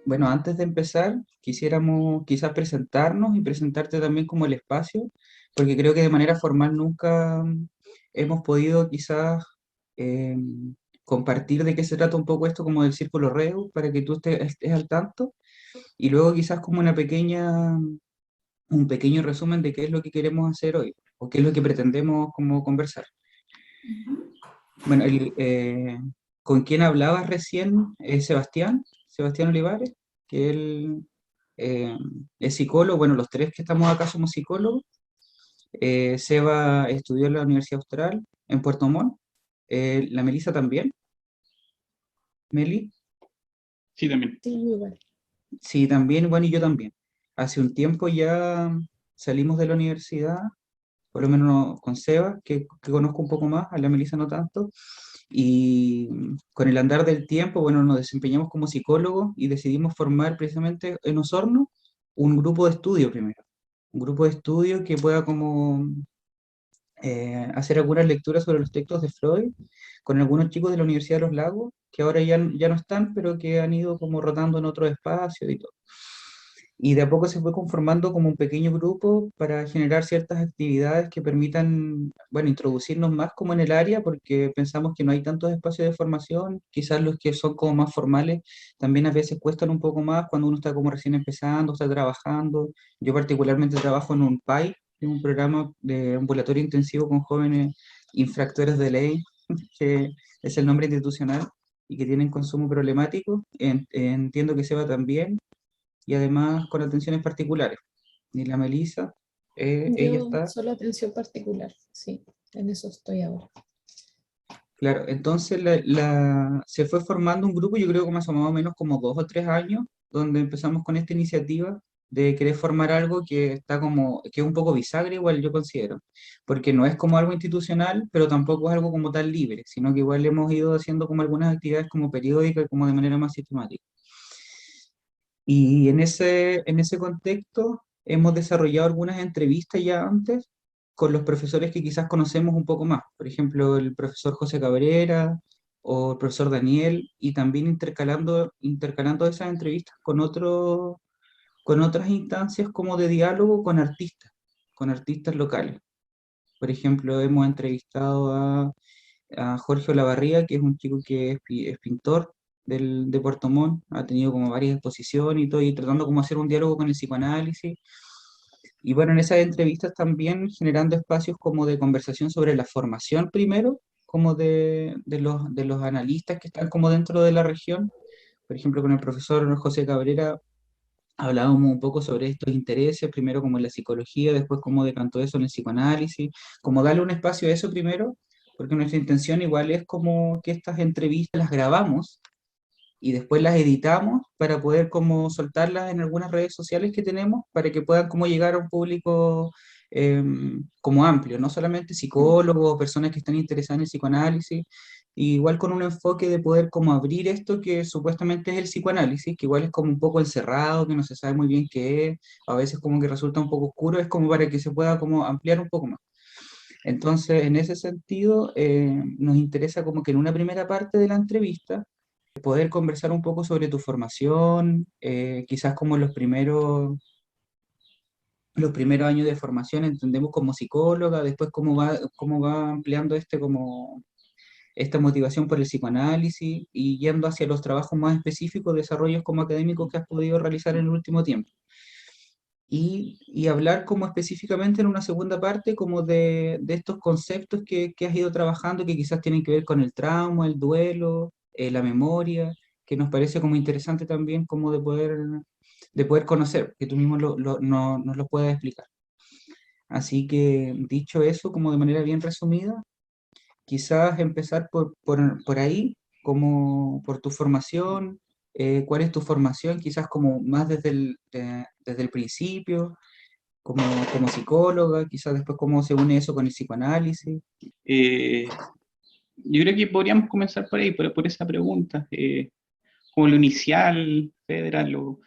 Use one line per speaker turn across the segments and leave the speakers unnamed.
Bueno, antes de empezar, quisiéramos quizás presentarnos y presentarte también como el espacio, porque creo que de manera formal nunca hemos podido quizás eh, compartir de qué se trata un poco esto como del Círculo Reus, para que tú estés al tanto, y luego quizás como un pequeño resumen de qué es lo que queremos hacer hoy, o qué es lo que pretendemos como conversar. Bueno, con quien hablabas recién es Sebastián Olivares, que él eh, es psicólogo. Bueno, los tres que estamos acá somos psicólogos. Seba estudió en la Universidad Austral en Puerto Montt. La Melissa también. Meli,
Sí, también.
Sí, igual.
sí, también. Bueno, y yo también. Hace un tiempo ya salimos de la universidad, por lo menos con Seba, que conozco un poco más, a la Melissa no tanto. Y con el andar del tiempo, bueno, nos desempeñamos como psicólogos y decidimos formar precisamente en Osorno un grupo de estudio primero. Un grupo de estudio que pueda como hacer algunas lecturas sobre los textos de Freud con algunos chicos de la Universidad de los Lagos, que ahora ya no están, pero que han ido como rotando en otros espacios y todo. Y de a poco se fue conformando como un pequeño grupo para generar ciertas actividades que permitan, bueno, introducirnos más como en el área, porque pensamos que no hay tantos espacios de formación, quizás los que son como más formales también a veces cuestan un poco más cuando uno está como recién empezando, está trabajando. Yo particularmente trabajo en un PAI, en un programa de ambulatorio intensivo con jóvenes infractores de ley, que es el nombre institucional, y que tienen consumo problemático. Entiendo que Seba también y además con atenciones particulares. Y la Melissa, ella
Yo
está,
solo atención particular, sí, en eso estoy ahora.
claro, entonces se fue formando un grupo, yo creo que más o menos como 2 o 3 años, donde empezamos con esta iniciativa de querer formar algo que está como, que es un poco bisagra igual yo considero, porque no es como algo institucional, pero tampoco es algo como tan libre, sino que igual hemos ido haciendo como algunas actividades como periódicas, como de manera más sistemática. Y en ese contexto hemos desarrollado algunas entrevistas ya antes con los profesores que quizás conocemos un poco más. Por ejemplo, el profesor José Cabrera o el profesor Daniel, y también intercalando esas entrevistas con otras instancias como de diálogo con artistas locales. Por ejemplo, hemos entrevistado a Jorge Olavarría, que es un chico que es pintor de Puerto Montt, ha tenido como varias exposiciones y todo, y tratando como hacer un diálogo con el psicoanálisis. Y bueno, en esas entrevistas también generando espacios como de conversación sobre la formación primero, como de los analistas que están como dentro de la región. Por ejemplo, con el profesor José Cabrera hablábamos un poco sobre estos intereses, primero como en la psicología, después cómo decantó eso en el psicoanálisis, como darle un espacio a eso primero, porque nuestra intención igual es como que estas entrevistas las grabamos y después las editamos para poder como soltarlas en algunas redes sociales que tenemos, para que puedan como llegar a un público como amplio, no solamente psicólogos o personas que están interesadas en el psicoanálisis, igual con un enfoque de poder como abrir esto que supuestamente es el psicoanálisis, que igual es como un poco encerrado, que no se sabe muy bien qué es, a veces como que resulta un poco oscuro, es como para que se pueda como ampliar un poco más. Entonces, en ese sentido, nos interesa como que en una primera parte de la entrevista poder conversar un poco sobre tu formación, quizás como los primeros años de formación, entendemos como psicóloga, después cómo va ampliando como esta motivación por el psicoanálisis y yendo hacia los trabajos más específicos, desarrollos como académicos que has podido realizar en el último tiempo. Y hablar como específicamente en una segunda parte como de estos conceptos que has ido trabajando que quizás tienen que ver con el trauma, el duelo, la memoria, que nos parece como interesante también como de poder conocer, que tú mismo nos lo puedas explicar. Así que dicho eso, como de manera bien resumida, quizás empezar por ahí, como por tu formación, cuál es tu formación, quizás como más desde el principio como, como psicóloga, quizás después cómo se une eso con el psicoanálisis.
Eh, yo creo que podríamos comenzar por ahí, por esa pregunta. Como lo inicial, Fedra, lo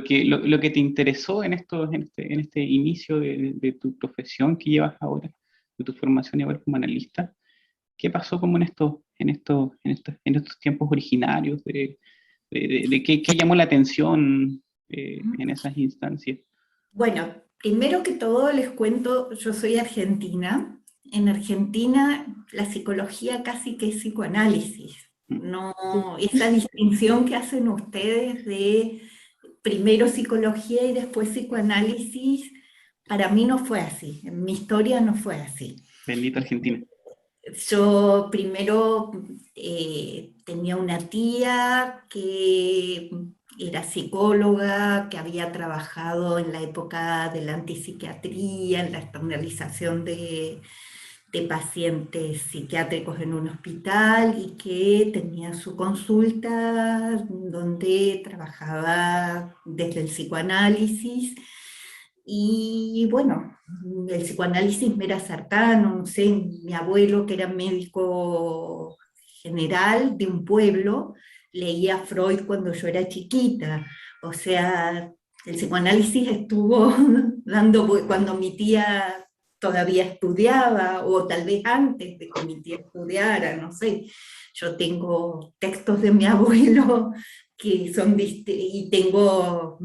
que te interesó en este inicio de tu profesión que llevas ahora, de tu formación igual como analista. ¿Qué pasó como en estos tiempos originarios de qué llamó la atención en esas instancias.
Bueno, primero que todo les cuento, yo soy argentina. En Argentina la psicología casi que es psicoanálisis. No, esa distinción que hacen ustedes de primero psicología y después psicoanálisis, para mí no fue así. En mi historia no fue así.
Bendita Argentina.
Yo primero tenía una tía que era psicóloga, que había trabajado en la época de la antipsiquiatría, en la externalización de pacientes psiquiátricos en un hospital y que tenía su consulta donde trabajaba desde el psicoanálisis. Y bueno, el psicoanálisis me era cercano, no sé, mi abuelo que era médico general de un pueblo, leía Freud cuando yo era chiquita, o sea, el psicoanálisis estuvo cuando mi tía todavía estudiaba, o tal vez antes de que mi tía estudiara, no sé. Yo tengo textos de mi abuelo que son, y tengo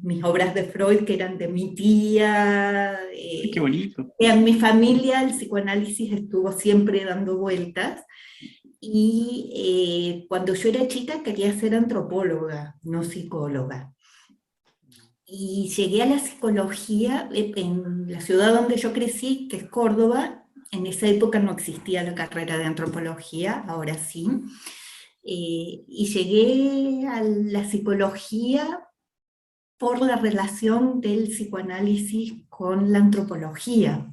mis obras de Freud que eran de mi tía.
Qué bonito.
En mi familia el psicoanálisis estuvo siempre dando vueltas, y cuando yo era chica quería ser antropóloga, no psicóloga. Y llegué a la psicología en la ciudad donde yo crecí, que es Córdoba. En esa época no existía la carrera de antropología, ahora sí. Y llegué a la psicología por la relación del psicoanálisis con la antropología.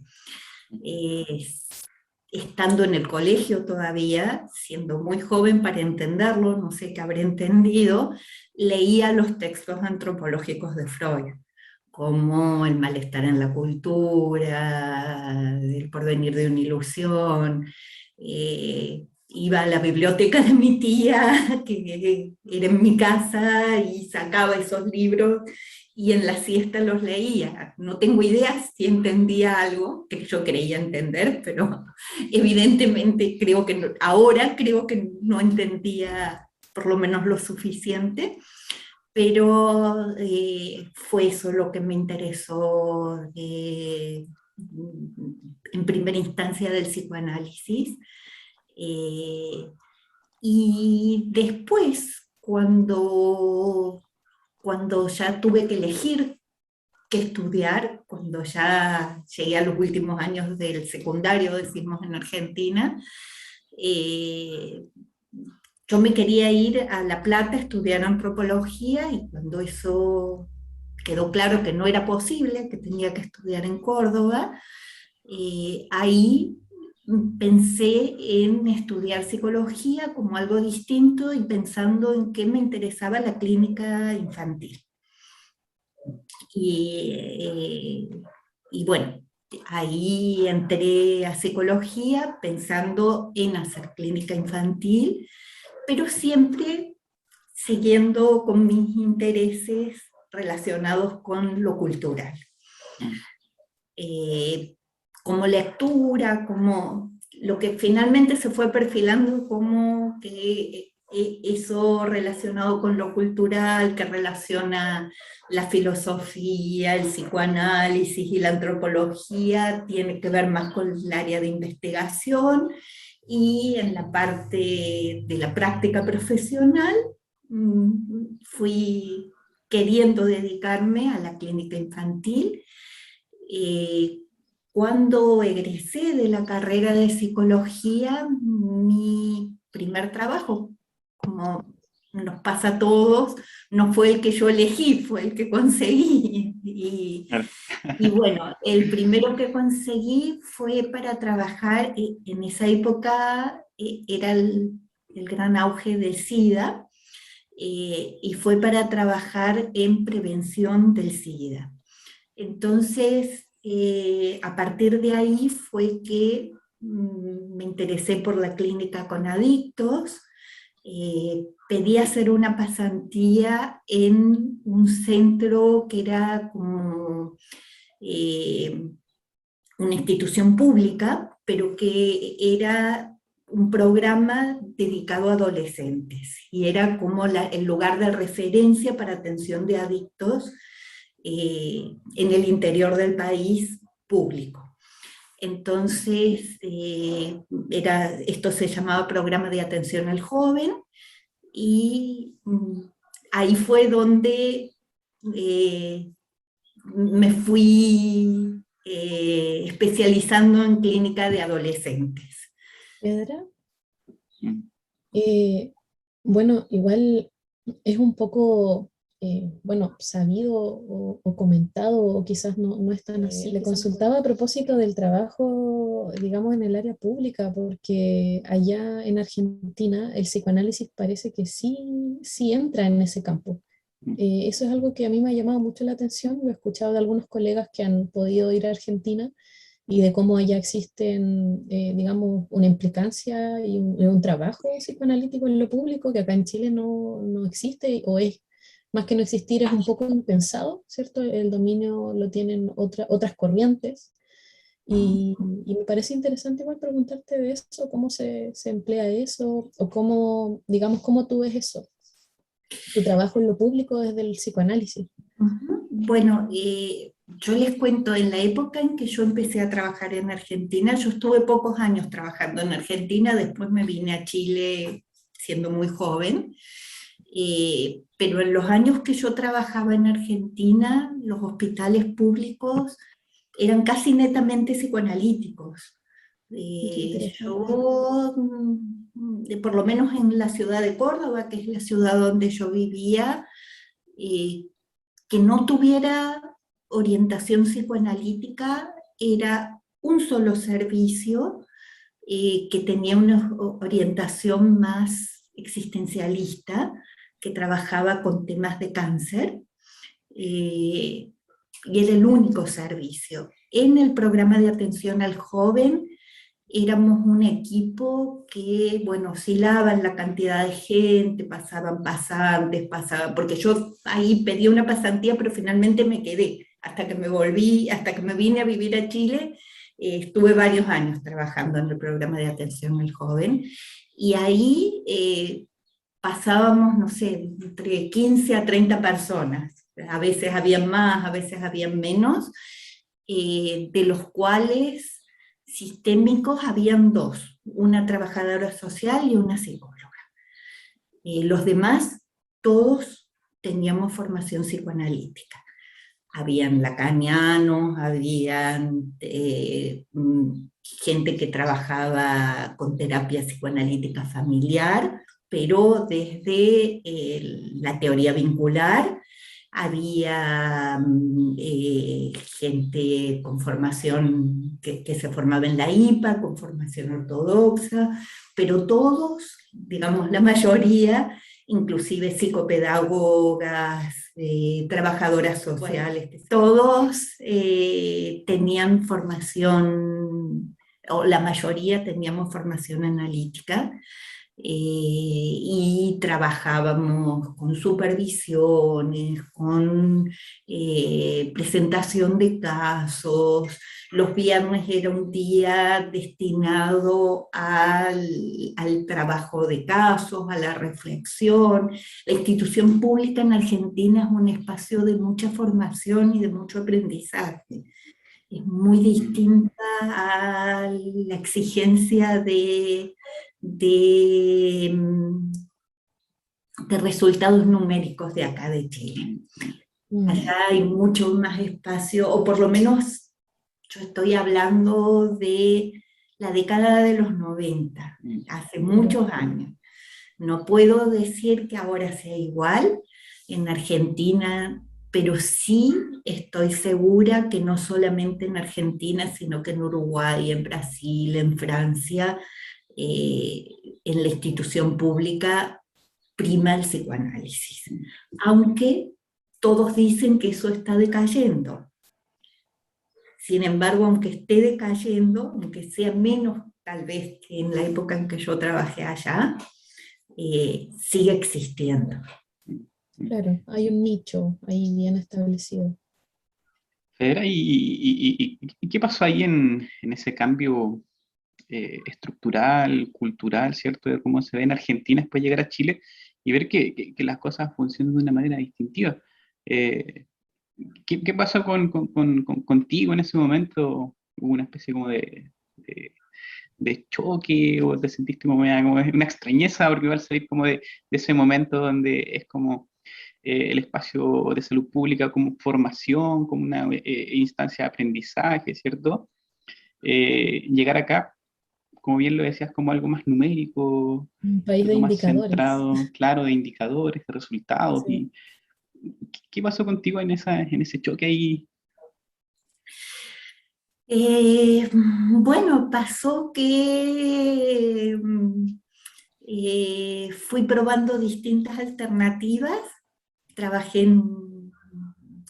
Estando en el colegio todavía, siendo muy joven para entenderlo, no sé qué habré entendido, leía los textos antropológicos de Freud, como El malestar en la cultura, El porvenir de una ilusión. Iba a la biblioteca de mi tía, que era en mi casa, y sacaba esos libros y en la siesta los leía. No tengo idea si entendía algo, que yo creía entender, pero evidentemente ahora creo que no entendía por lo menos lo suficiente, pero fue eso lo que me interesó en primera instancia del psicoanálisis. Y después, cuando ya tuve que elegir qué estudiar, cuando ya llegué a los últimos años del secundario, decimos en Argentina, yo me quería ir a La Plata a estudiar antropología, y cuando eso quedó claro que no era posible, que tenía que estudiar en Córdoba, ahí pensé en estudiar psicología como algo distinto y pensando en qué me interesaba la clínica infantil. Y bueno, ahí entré a psicología pensando en hacer clínica infantil, pero siempre siguiendo con mis intereses relacionados con lo cultural. Como lectura, como lo que finalmente se fue perfilando como que eso relacionado con lo cultural, que relaciona la filosofía, el psicoanálisis y la antropología, tiene que ver más con el área de investigación, y en la parte de la práctica profesional fui queriendo dedicarme a la clínica infantil. Cuando egresé de la carrera de psicología, mi primer trabajo, como nos pasa a todos, no fue el que yo elegí, fue el que conseguí. Y bueno, el primero que conseguí fue para trabajar, en esa época era el gran auge del SIDA, y fue para trabajar en prevención del SIDA. Entonces, a partir de ahí fue que me interesé por la clínica con adictos. Pedí hacer una pasantía en un centro que era como una institución pública, pero que era un programa dedicado a adolescentes y era como el lugar de referencia para atención de adictos en el interior del país público. Entonces, esto se llamaba Programa de Atención al Joven, y ahí fue donde me fui especializando en clínica de adolescentes.
Pedra,
Mm.
bueno, igual es un poco, bueno, sabido o comentado, o quizás no es tan así. Le consultaba a propósito del trabajo, digamos, en el área pública, porque allá en Argentina el psicoanálisis parece que sí entra en ese campo. Eso es algo que a mí me ha llamado mucho la atención. Lo he escuchado de algunos colegas que han podido ir a Argentina y de cómo allá existen, digamos, una implicancia y un trabajo psicoanalítico en lo público que acá en Chile no existe, o es más que no existir, es un poco impensado, ¿cierto? El dominio lo tienen otras corrientes. Y me parece interesante igual preguntarte de eso, cómo se emplea eso, o cómo, digamos, cómo tú ves eso, tu trabajo en lo público desde el psicoanálisis.
Bueno, yo les cuento, en la época en que yo empecé a trabajar en Argentina, yo estuve pocos años trabajando en Argentina, después me vine a Chile siendo muy joven, pero en los años que yo trabajaba en Argentina, los hospitales públicos eran casi netamente psicoanalíticos. Yo, por lo menos en la ciudad de Córdoba, que es la ciudad donde yo vivía, que no tuviera orientación psicoanalítica era un solo servicio que tenía una orientación más existencialista, que trabajaba con temas de cáncer, y era el único servicio. En el programa de atención al joven éramos un equipo que, bueno, oscilaba en la cantidad de gente, pasaban pasantes, porque yo ahí pedí una pasantía, pero finalmente me quedé, hasta que me volví, hasta que me vine a vivir a Chile, estuve varios años trabajando en el programa de atención al joven, y ahí pasábamos, no sé, entre 15 a 30 personas, a veces habían más, a veces habían menos, de los cuales sistémicos habían dos, una trabajadora social y una psicóloga. Los demás, todos teníamos formación psicoanalítica. Habían lacanianos, habían gente que trabajaba con terapia psicoanalítica familiar, pero desde la teoría vincular. Había gente con formación que se formaba en la IPA, con formación ortodoxa, pero todos, digamos la mayoría, inclusive psicopedagogas, trabajadoras sociales, bueno, todos tenían formación, o la mayoría teníamos formación analítica, y trabajábamos con supervisiones, con presentación de casos. Los viernes era un día destinado al trabajo de casos, a la reflexión. La institución pública en Argentina es un espacio de mucha formación y de mucho aprendizaje. Es muy distinta a la exigencia de resultados numéricos de acá de Chile. Allá hay mucho más espacio, o por lo menos yo estoy hablando de la década de los 90, hace muchos años. No puedo decir que ahora sea igual en Argentina, pero sí estoy segura que no solamente en Argentina, sino que en Uruguay, en Brasil, en Francia, en la institución pública prima el psicoanálisis, aunque todos dicen que eso está decayendo. Sin embargo, aunque esté decayendo, aunque sea menos tal vez que en la época en que yo trabajé allá, sigue existiendo.
Claro, hay un nicho ahí bien establecido.
Federa, ¿y qué pasó ahí en ese cambio estructural, cultural, ¿cierto? De cómo se ve en Argentina después de llegar a Chile y ver que las cosas funcionan de una manera distintiva. ¿Qué pasó contigo en ese momento? ¿Hubo una especie como de choque o te sentiste como una extrañeza porque igual salir como de ese momento donde es como el espacio de salud pública como formación, como una instancia de aprendizaje, ¿cierto? Llegar acá, como bien lo decías, como algo más numérico,
Un país de
algo más
indicadores.
centrado, claro, de indicadores, de resultados.
Sí.
Y, ¿qué pasó contigo en ese choque ahí?
Bueno, pasó que fui probando distintas alternativas. Trabajé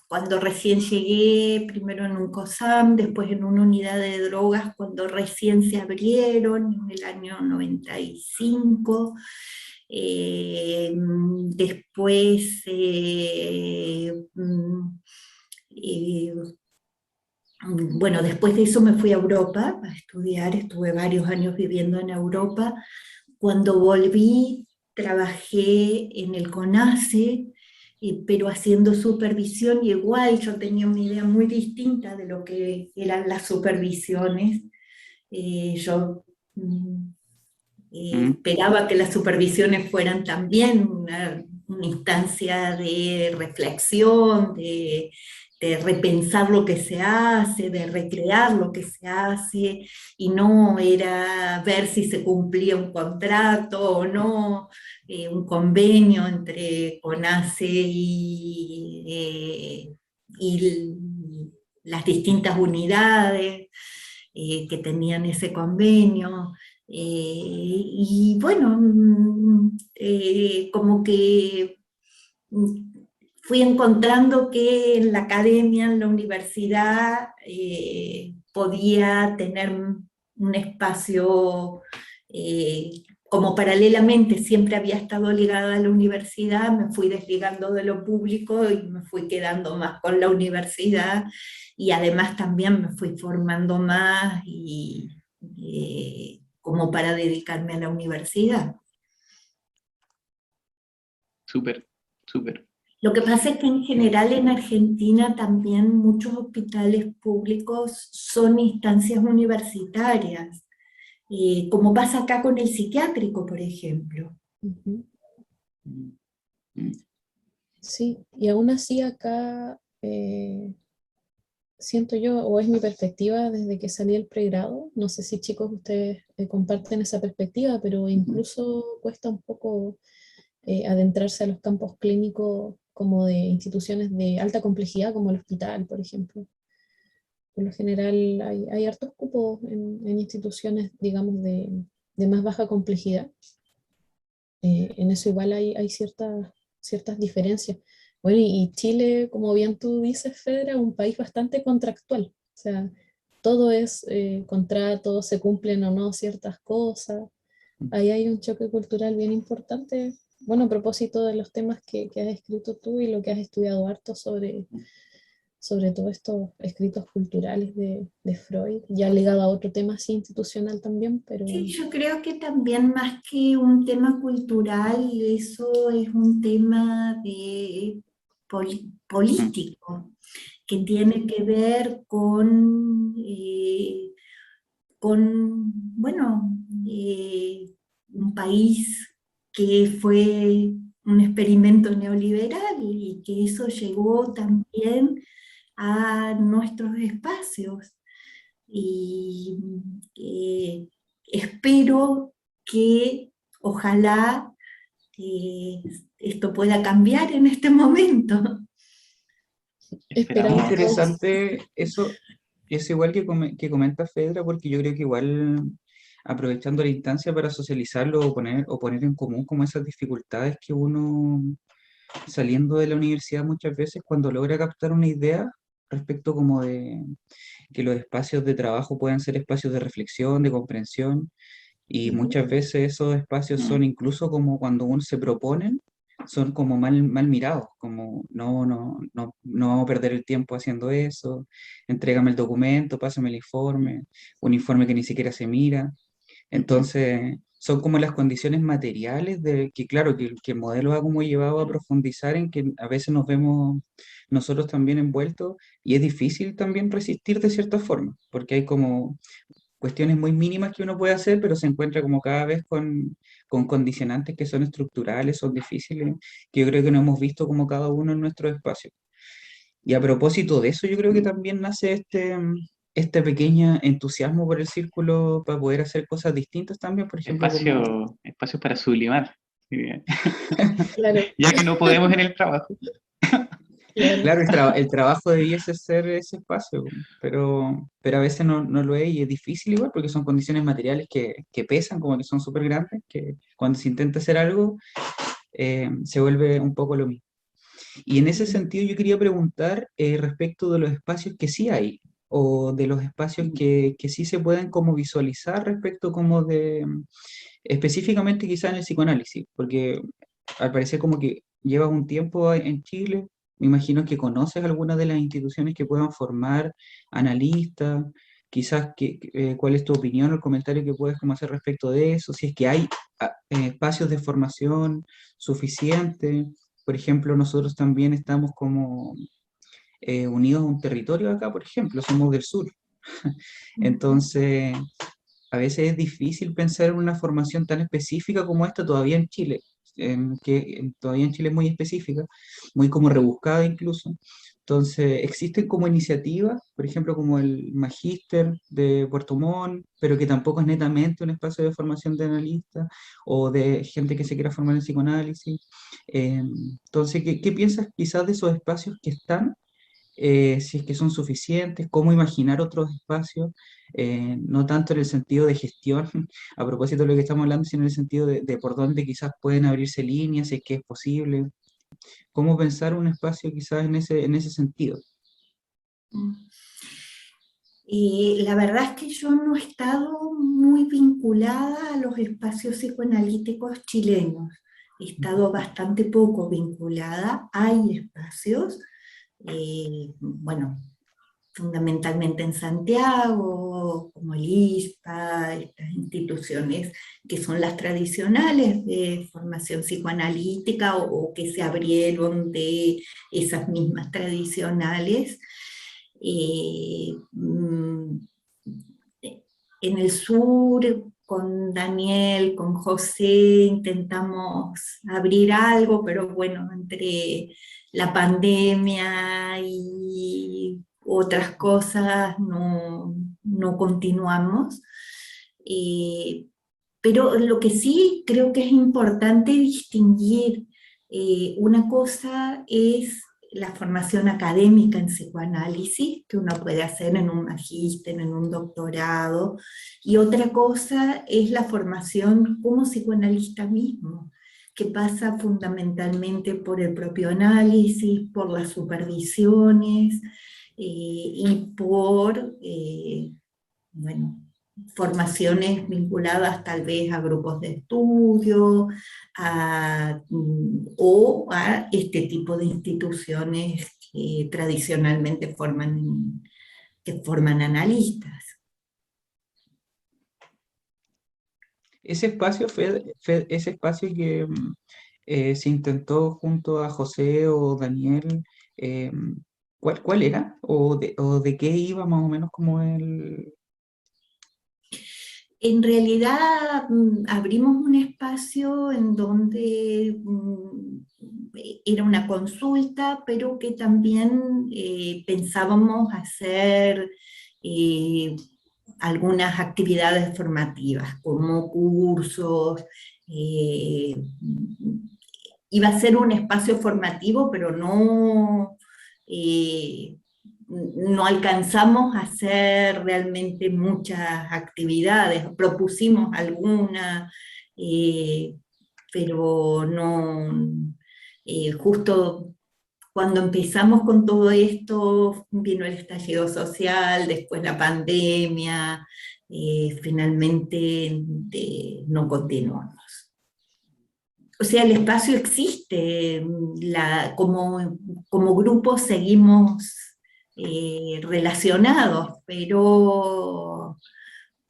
cuando recién llegué, primero en un COSAM, después en una unidad de drogas cuando recién se abrieron, en el año 95. Después, bueno, después de eso me fui a Europa a estudiar, estuve varios años viviendo en Europa. Cuando volví, trabajé en el CONACE, pero haciendo supervisión, y igual yo tenía una idea muy distinta de lo que eran las supervisiones. Yo esperaba que las supervisiones fueran también una instancia de reflexión, de repensar lo que se hace, de recrear lo que se hace, y no era ver si se cumplía un contrato o no, un convenio entre CONACE y las distintas unidades que tenían ese convenio. Y bueno, como que fui encontrando que en la academia, en la universidad, podía tener un espacio, como paralelamente siempre había estado ligada a la universidad, me fui desligando de lo público y me fui quedando más con la universidad, y además también me fui formando más como para dedicarme a la universidad.
Súper, súper.
Lo que pasa es que en general en Argentina también muchos hospitales públicos son instancias universitarias, como pasa acá con el psiquiátrico, por ejemplo.
Ujú.
Mm.
Sí, y aún así acá siento yo, o es mi perspectiva desde que salí del pregrado, no sé si chicos ustedes comparten esa perspectiva, pero incluso cuesta un poco adentrarse a los campos clínicos como de instituciones de alta complejidad, como el hospital, por ejemplo. Por lo general hay hartos cupos en instituciones, digamos, de más baja complejidad. En eso igual hay ciertas diferencias. Bueno, y Chile, como bien tú dices, Fedra, es un país bastante contractual. O sea, todo es contrato, se cumplen o no ciertas cosas. Ahí hay un choque cultural bien importante. Bueno, a propósito de los temas que has escrito tú y lo que has estudiado harto sobre todos estos escritos culturales de Freud, ya ligado a otro tema así institucional también, pero...
Sí, yo creo que también más que un tema cultural, eso es un tema político, que tiene que ver bueno, un país que fue un experimento neoliberal y que eso llegó también a nuestros espacios. Y espero que ojalá esto pueda cambiar en este momento.
Esperamos todos.
Interesante eso, es igual que comenta Fedra, porque yo creo que igual aprovechando la instancia para socializarlo o poner en común como esas dificultades que uno saliendo de la universidad muchas veces cuando logra captar una idea respecto como de que los espacios de trabajo puedan ser espacios de reflexión, de comprensión, y muchas veces esos espacios son incluso como cuando uno se proponen, son como mal mirados, como no vamos a perder el tiempo haciendo eso, entrégame el documento, pásame el informe, un informe que ni siquiera se mira. Entonces, son como las condiciones materiales de que, claro, que el modelo ha como llevado a profundizar en que a veces nos vemos nosotros también envueltos y es difícil también resistir de cierta forma, porque hay como cuestiones muy mínimas que uno puede hacer, pero se encuentra como cada vez con condicionantes que son estructurales, son difíciles, que yo creo que no hemos visto como cada uno en nuestro espacio. Y a propósito de eso, yo creo que también nace este pequeño entusiasmo por el círculo para poder hacer cosas distintas también, por ejemplo, como,
Espacio para sublimar.
Claro,
Ya que no podemos en el trabajo.
claro.
claro, el trabajo debiese ser ese espacio, pero a veces no lo es y es difícil igual porque son condiciones materiales que pesan, como que son súper grandes, que cuando se intenta hacer algo se vuelve un poco lo mismo. Y en ese sentido yo quería preguntar respecto de los espacios que sí hay, o de los espacios que sí se pueden como visualizar respecto como de, específicamente quizá en el psicoanálisis, porque al parecer como que llevas un tiempo en Chile, me imagino que conoces algunas de las instituciones que puedan formar analistas, quizás cuál es tu opinión o el comentario que puedes como hacer respecto de eso, si es que hay espacios de formación suficientes. Por ejemplo, nosotros también estamos como unidos a un territorio acá, por ejemplo, somos del sur. Entonces, a veces es difícil pensar en una formación tan específica como esta todavía en Chile, todavía en Chile es muy específica, muy como rebuscada incluso. Entonces, existen como iniciativas, por ejemplo, como el Magíster de Puerto Montt, pero que tampoco es netamente un espacio de formación de analistas o de gente que se quiera formar en psicoanálisis. Entonces, ¿qué piensas quizás de esos espacios que están? Si es que son suficientes, cómo imaginar otros espacios, no tanto en el sentido de gestión, a propósito de lo que estamos hablando, sino en el sentido de por dónde quizás pueden abrirse líneas, si es que es posible, cómo pensar un espacio quizás en ese sentido.
La verdad es que yo no he estado muy vinculada a los espacios psicoanalíticos chilenos. He estado bastante poco vinculada. Hay espacios, bueno, fundamentalmente en Santiago, como el ISPA, estas instituciones que son las tradicionales de formación psicoanalítica o que se abrieron de esas mismas tradicionales. En el sur, con Daniel, con José, intentamos abrir algo, pero bueno, entre la pandemia y otras cosas no continuamos. Eh, pero lo que sí creo que es importante distinguir, una cosa es la formación académica en psicoanálisis, que uno puede hacer en un magíster, en un doctorado, y otra cosa es la formación como psicoanalista mismo, que pasa fundamentalmente por el propio análisis, por las supervisiones y por, bueno, formaciones vinculadas tal vez a grupos de estudio o a este tipo de instituciones que tradicionalmente forman analistas.
Ese espacio ese espacio que se intentó junto a José o Daniel, eh, ¿cuál era? O de qué iba más o menos como el...
En realidad abrimos un espacio en donde era una consulta, pero que también pensábamos hacer eh, algunas actividades formativas, como cursos. eh, Iba a ser un espacio formativo, pero no alcanzamos a hacer realmente muchas actividades. Propusimos alguna, eh, pero no, justo cuando empezamos con todo esto, vino el estallido social, después la pandemia, finalmente no continuamos. O sea, el espacio existe, como grupo seguimos relacionados,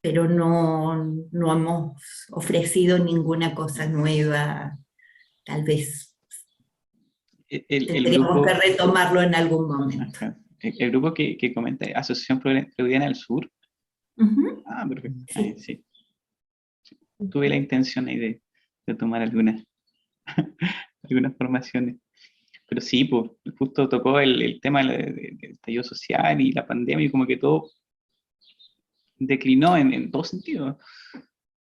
pero no hemos ofrecido ninguna cosa nueva. Tal vez
El
tendríamos que
grupo,
retomarlo en algún momento.
ajá, el grupo que comenta, Asociación Freudiana del Sur.
Ujú.
Ah, perfecto.
Sí.
Sí. Tuve la intención ahí de tomar algunas, algunas formaciones. Pero sí, pues, justo tocó el tema del estallido social y la pandemia, y como que todo declinó en todo sentido.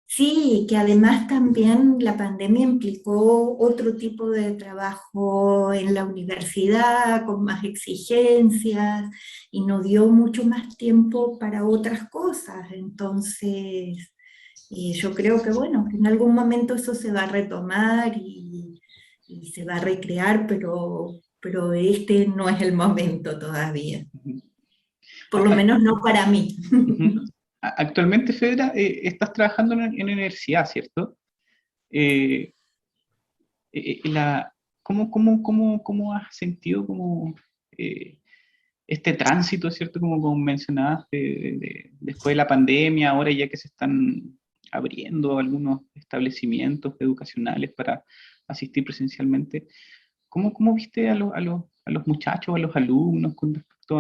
Sí, que además también la pandemia implicó otro tipo de trabajo en la universidad, con más exigencias, y nos dio mucho más tiempo para otras cosas. Entonces, yo creo que bueno, que en algún momento eso se va a retomar y se va a recrear, pero este no es el momento todavía.
Ujú.
Por lo menos no para mí.
Ujú. Actualmente, Fedra, estás trabajando en la universidad, ¿cierto? Eh, la, ¿cómo has sentido como, eh, este tránsito, ¿cierto? Como mencionabas, después de la pandemia, ahora ya que se están abriendo algunos establecimientos educacionales para asistir presencialmente, ¿cómo viste a los muchachos, a los alumnos con respecto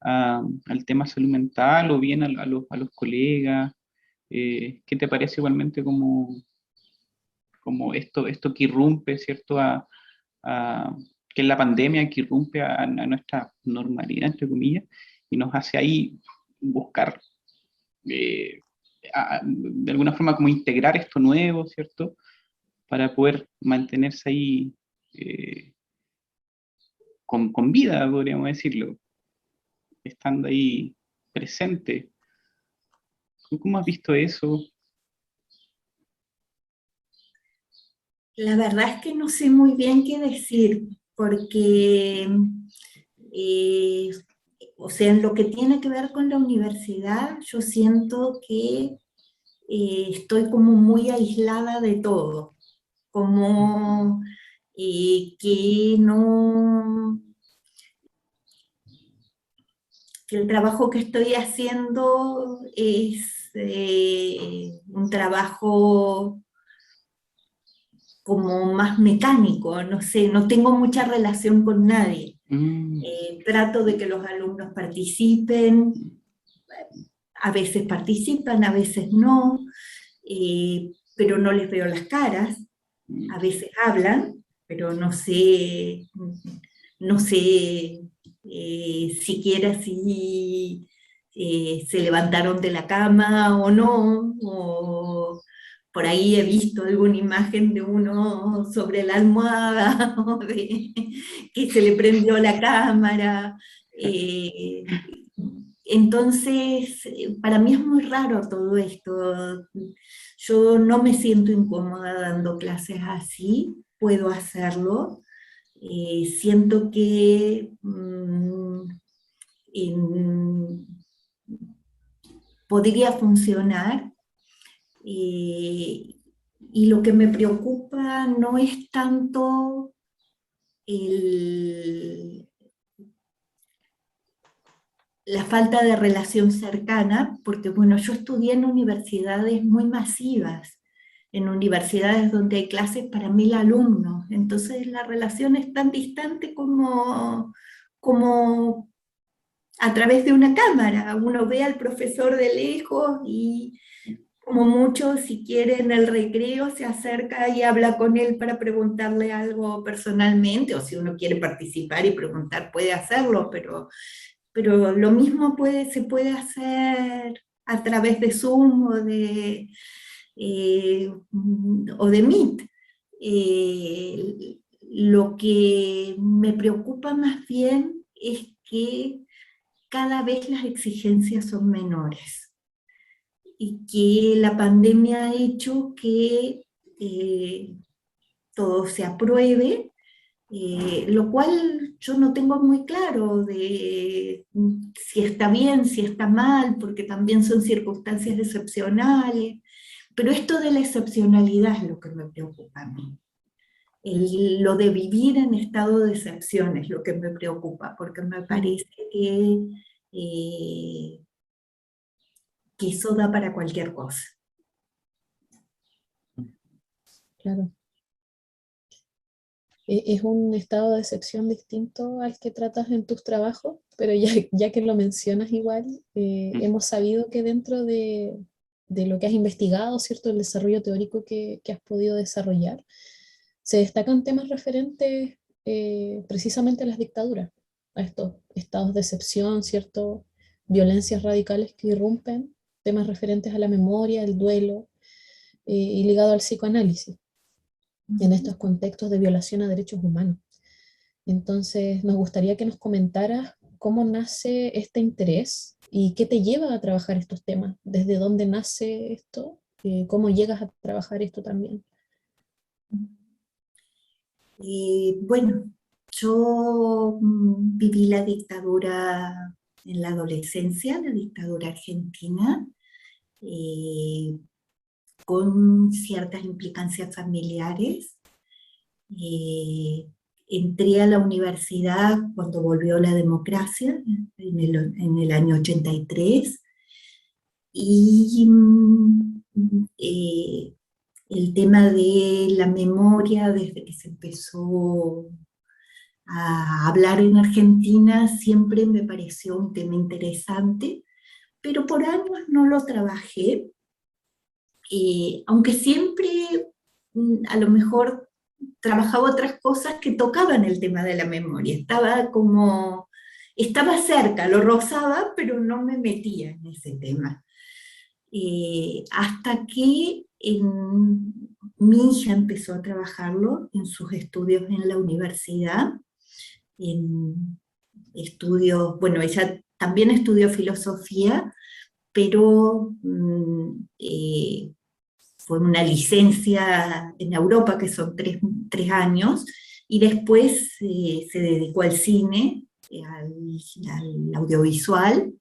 al tema salud mental o bien a los colegas? ¿Qué te parece igualmente como esto que irrumpe, ¿cierto? Que es la pandemia que irrumpe a nuestra normalidad, entre comillas, y nos hace ahí buscar, eh, de alguna forma, como integrar esto nuevo, ¿cierto? Para poder mantenerse ahí, con vida, podríamos decirlo, estando ahí presente. ¿Cómo has visto eso?
La verdad es que no sé muy bien qué decir, porque, eh, o sea, en lo que tiene que ver con la universidad, yo siento que estoy como muy aislada de todo, como que no, que el trabajo que estoy haciendo es un trabajo como más mecánico, no sé, no tengo mucha relación con nadie.
Mm,
Trato de que los alumnos participen, a veces participan, a veces no, pero no les veo las caras, a veces hablan, pero no sé siquiera si se levantaron de la cama o no, o por ahí he visto alguna imagen de uno sobre la almohada, o de que se le prendió la cámara. eh, entonces, para mí es muy raro todo esto. Yo no me siento incómoda dando clases así, puedo hacerlo. Siento que en- podría funcionar. eh, y lo que me preocupa no es tanto el, la falta de relación cercana, porque bueno, yo estudié en universidades muy masivas, en universidades donde hay clases para 1000 alumnos, entonces la relación es tan distante como a través de una cámara, uno ve al profesor de lejos y como mucho, si quiere en el recreo, se acerca y habla con él para preguntarle algo personalmente, o si uno quiere participar y preguntar, puede hacerlo, pero lo mismo se puede hacer a través de Zoom o de Meet. Lo que me preocupa más bien es que cada vez las exigencias son menores y que la pandemia ha hecho que todo se apruebe, lo cual yo no tengo muy claro de si está bien, si está mal, porque también son circunstancias excepcionales, pero esto de la excepcionalidad es lo que me preocupa a mí. Lo de vivir en estado de excepción es lo que me preocupa, porque me parece eh, que eso da para cualquier cosa.
Claro. Es un estado de excepción distinto al que tratas en tus trabajos, pero ya que lo mencionas igual, hemos sabido que dentro de lo que has investigado, ¿cierto? El desarrollo teórico que has podido desarrollar, se destacan temas referentes precisamente a las dictaduras, a estos estados de excepción, ¿cierto? Violencias radicales que irrumpen, temas referentes a la memoria, el duelo, y ligado al psicoanálisis en estos contextos de violación a derechos humanos. Entonces, nos gustaría que nos comentaras cómo nace este interés y qué te lleva a trabajar estos temas, desde dónde nace esto, cómo llegas a trabajar esto también.
Bueno, yo viví la dictadura en la adolescencia, la dictadura argentina, con ciertas implicancias familiares. Entré a la universidad cuando volvió la democracia, en el año 83, y el tema de la memoria, desde que se empezó a hablar en Argentina, siempre me pareció un tema interesante, pero por años no lo trabajé, aunque siempre a lo mejor trabajaba otras cosas que tocaban el tema de la memoria. Estaba cerca, lo rozaba, pero no me metía en ese tema. Hasta que mi hija empezó a trabajarlo en sus estudios en la universidad, en estudios, bueno, ella también estudió filosofía, pero fue una licencia en Europa, que son tres años, y después se dedicó al cine, al audiovisual,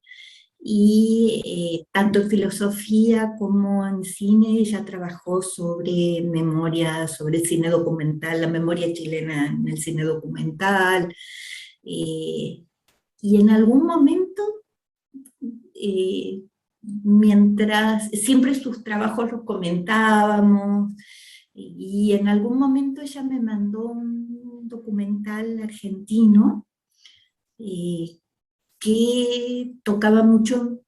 y tanto en filosofía como en cine ella trabajó sobre memoria, sobre cine documental, la memoria chilena en el cine documental, y en algún momento, mientras siempre sus trabajos los comentábamos, y en algún momento ella me mandó un documental argentino que tocaba mucho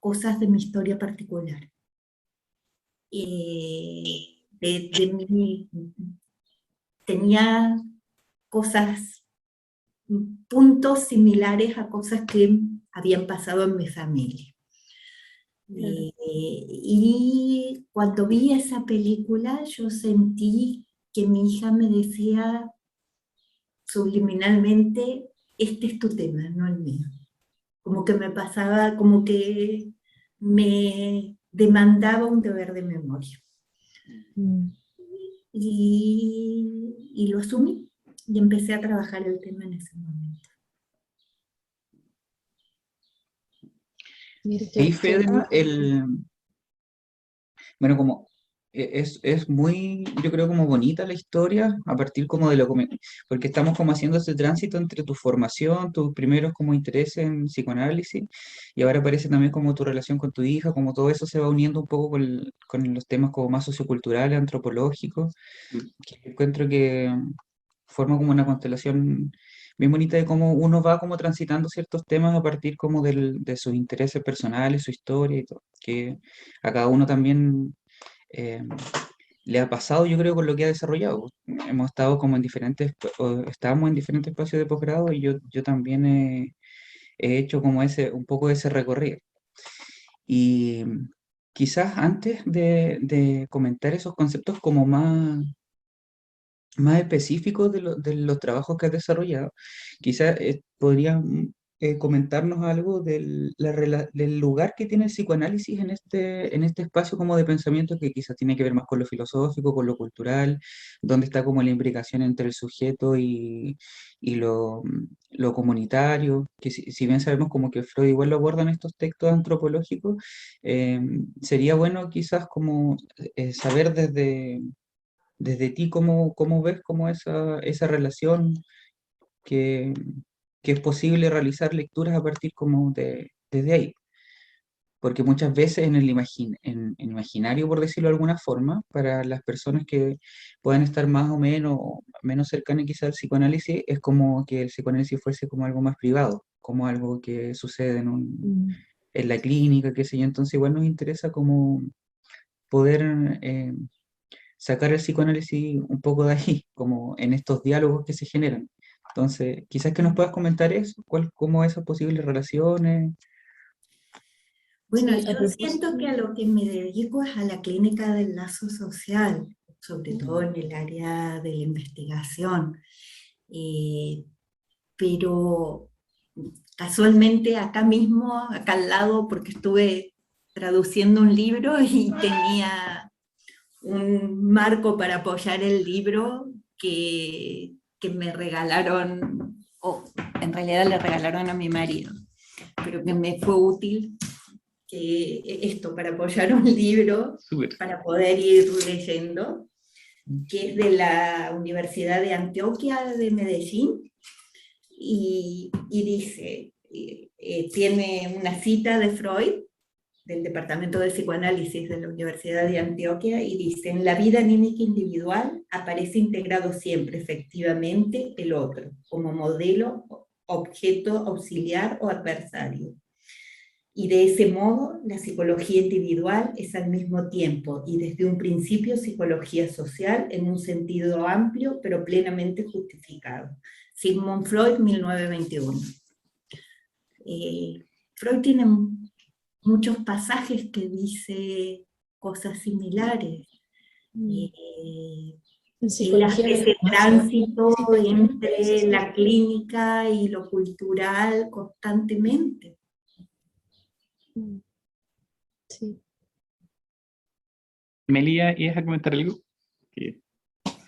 cosas de mi historia particular. Tenía cosas, puntos similares a cosas que habían pasado en mi familia. Y cuando vi esa película, yo sentí que mi hija me decía subliminalmente: este es tu tema, no el mío. Como que me pasaba, como que me demandaba un deber de memoria. Y lo asumí y empecé a trabajar el tema en ese momento.
Y Fedra, bueno, como es muy, yo creo, como bonita la historia, a partir como de porque estamos como haciendo ese tránsito entre tu formación, tus primeros como intereses en psicoanálisis, y ahora aparece también como tu relación con tu hija, como todo eso se va uniendo un poco con los temas como más socioculturales, antropológicos, que encuentro que forma como una constelación bien bonita de cómo uno va como transitando ciertos temas a partir como de sus intereses personales, su historia y todo, que a cada uno también eh, le ha pasado, yo creo, con lo que ha desarrollado. Hemos estado como en estamos en diferentes espacios de posgrado, y yo también he hecho como un poco ese recorrido. Y quizás antes de comentar esos conceptos como más específicos de los trabajos que has desarrollado, quizás podrías comentarnos algo del lugar que tiene el psicoanálisis en este espacio como de pensamiento, que quizás tiene que ver más con lo filosófico, con lo cultural, donde está como la imbricación entre el sujeto y lo comunitario, que si bien sabemos como que Freud igual lo aborda en estos textos antropológicos, sería bueno quizás como saber desde ti, ¿cómo ves como esa relación, que, que es posible realizar lecturas a partir como desde ahí? porque muchas veces en el en imaginario, por decirlo de alguna forma, para las personas que puedan estar más o menos cercanas quizás al psicoanálisis, es como que el psicoanálisis fuese como algo más privado, como algo que sucede
Mm.
en la clínica, qué sé yo. Entonces igual nos interesa como poder sacar el psicoanálisis un poco de ahí, como en estos diálogos que se generan. Entonces, quizás que nos puedas comentar eso, cómo esas posibles relaciones.
Bueno,
Sí, a
yo siento
propósito.
que a lo que me dedico es a la clínica del lazo social, sobre todo en el área de la investigación. Eh, pero casualmente acá mismo, acá al lado, porque estuve traduciendo un libro y tenía un marco para apoyar el libro que me regalaron, o en realidad le regalaron a mi marido, pero que me fue útil que esto para apoyar un libro,
Súper.
para poder ir leyendo, que es de la Universidad de Antioquia de Medellín, y dice, tiene una cita de Freud, del Departamento de Psicoanálisis de la Universidad de Antioquia, y dice, en la vida anímica individual aparece integrado siempre, efectivamente, el otro, como modelo, objeto auxiliar o adversario. Y de ese modo, la psicología individual es al mismo tiempo y desde un principio psicología social en un sentido amplio pero plenamente justificado. Sigmund Freud, 1921. Freud tiene muchos pasajes que dice cosas similares.
En
Él
psicología
hace
de las
ese
masas,
tránsito
principalmente, no sé
entre
si
la clínica y lo cultural constantemente.
sí.
Melía, ¿ibas a comentar algo? Que-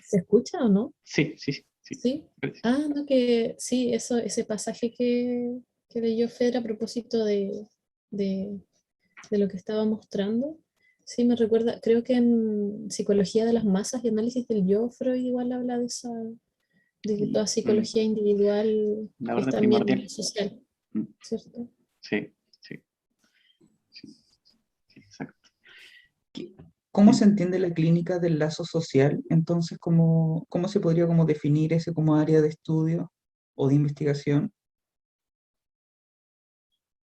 ¿Se escucha o no?
Sí, sí, sí. Sí.
Sí.
Gracias.
Ah, no, que sí, ese pasaje que leyó Fer a propósito de, de lo que estaba mostrando, sí me recuerda, creo que en Psicología de las Masas y Análisis del Yo, Freud igual habla de que toda
Mm,
psicología individual
La
es
orden
también
primordial.
social,
Mm,
¿cierto?
Sí, sí, sí, sí, exacto.
¿Qué- ¿Cómo se entiende la clínica del lazo social? Entonces, ¿cómo se podría como definir ese como área de estudio o de investigación?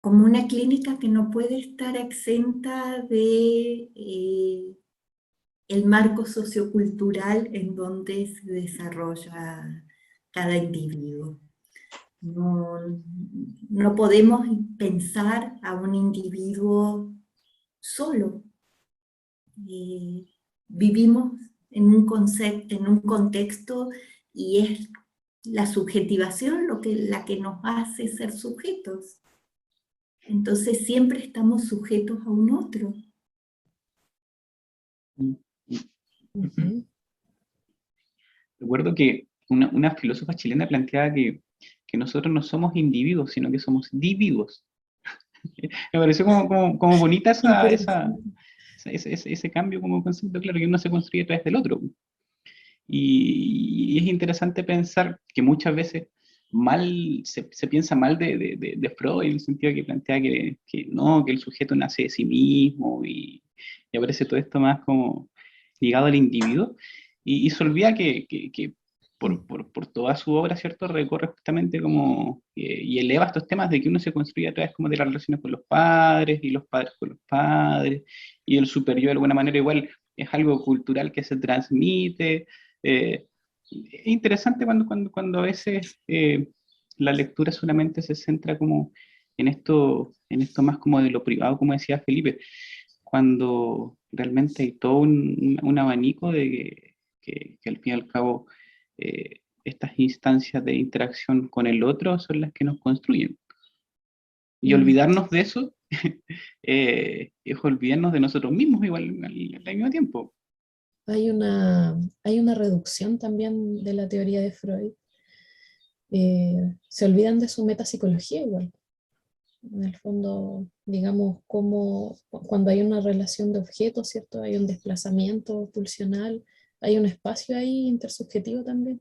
Como una clínica que no puede estar exenta de el marco sociocultural en donde se desarrolla cada individuo. No, no podemos pensar a un individuo solo. Vivimos en un concepto, en un contexto, y es la subjetivación la que nos hace ser sujetos. Entonces siempre estamos sujetos a un otro.
Mm, mm.
Ujú.
Recuerdo que una filósofa chilena planteaba que nosotros no somos individuos, sino que somos dividuos. Me pareció como bonita
Interesante.
ese cambio como concepto, claro, que uno se construye a través del otro. Y es interesante pensar que muchas veces se piensa mal de Freud, en el sentido que plantea que no, que el sujeto nace de sí mismo y aparece todo esto más como ligado al individuo, y se olvida que por toda su obra, ¿cierto? Recorre justamente como, y eleva estos temas de que uno se construye a través como de las relaciones con los padres, y los padres con los padres, y el superior de alguna manera igual es algo cultural que se transmite. Es interesante cuando a veces la lectura solamente se centra como en esto más como de lo privado, como decía Felipe, cuando realmente hay todo un abanico de que al fin y al cabo estas instancias de interacción con el otro son las que nos construyen. Y
Mm.
olvidarnos de eso es olvidarnos de nosotros mismos igual al mismo tiempo.
Hay una reducción también de la teoría de Freud. Se olvidan de su metapsicología igual. En el fondo, digamos, como cuando hay una relación de objetos, ¿cierto? Hay un desplazamiento pulsional, hay un espacio ahí intersubjetivo también.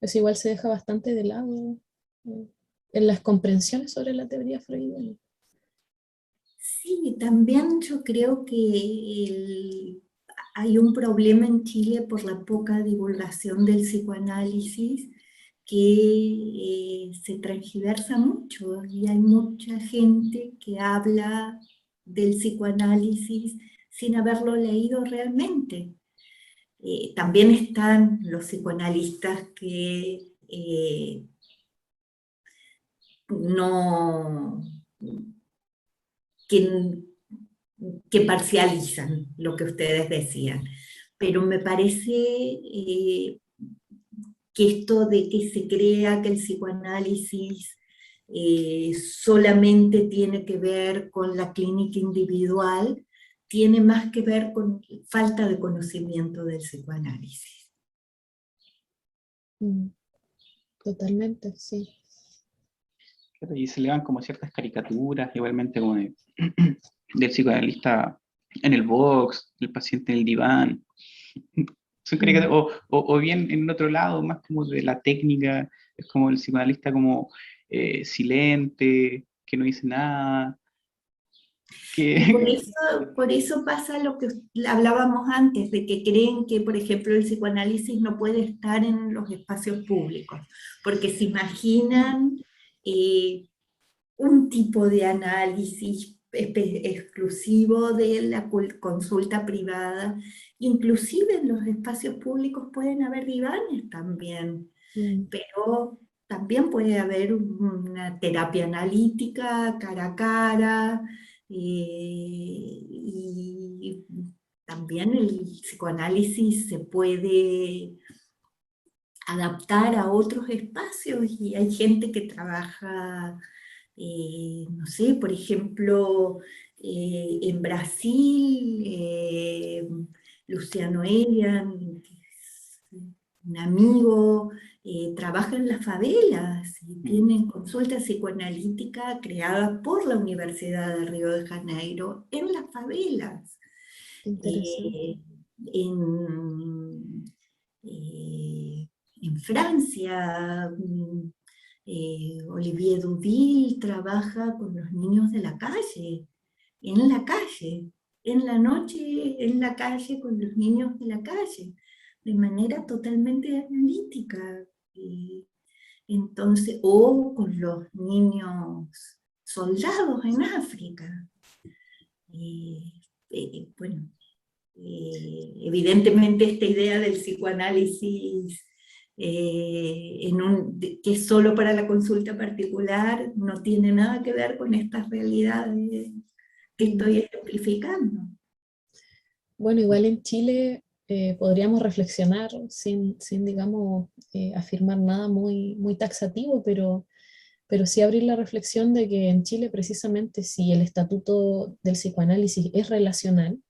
Eso igual se deja bastante de lado en las comprensiones sobre la teoría freudiana.
Sí, también yo creo que hay un problema en Chile por la poca divulgación del psicoanálisis, que se transgiversa mucho y hay mucha gente que habla del psicoanálisis sin haberlo leído realmente. También están los psicoanalistas no, que, que parcializan lo que ustedes decían. Pero me parece que esto de que se crea que el psicoanálisis solamente tiene que ver con la clínica individual, tiene más que ver con falta de conocimiento del psicoanálisis.
Totalmente, sí.
Claro, y se le dan como ciertas caricaturas, igualmente como del psicoanalista en el box, el paciente en el diván. Son o bien en otro lado, más como de la técnica, es como el psicoanalista como silente, que no dice nada.
Por eso pasa lo que hablábamos antes, de que creen que, por ejemplo, el psicoanálisis no puede estar en los espacios públicos, porque se imaginan un tipo de análisis exclusivo de la consulta privada. Inclusive en los espacios públicos pueden haber divanes también, pero también puede haber una terapia analítica cara a cara, y también el psicoanálisis se puede adaptar a otros espacios, y hay gente que trabaja, no sé, por ejemplo, en Brasil, Luciano Elian, que es un amigo, trabaja en las favelas y tiene consulta psicoanalítica creada por la Universidad de Río de Janeiro en las favelas.
Interesante.
En Francia, Olivier Duville trabaja con los niños de la calle, en la noche, en la calle, con los niños de la calle, de manera totalmente analítica. Entonces, o con los niños soldados en África. Bueno, evidentemente esta idea del psicoanálisis que es solo para la consulta particular no tiene nada que ver con estas realidades que estoy ejemplificando.
Bueno, igual en Chile podríamos reflexionar sin digamos, afirmar nada muy taxativo, pero sí abrir la reflexión de que en Chile precisamente si el estatuto del psicoanálisis es relacional,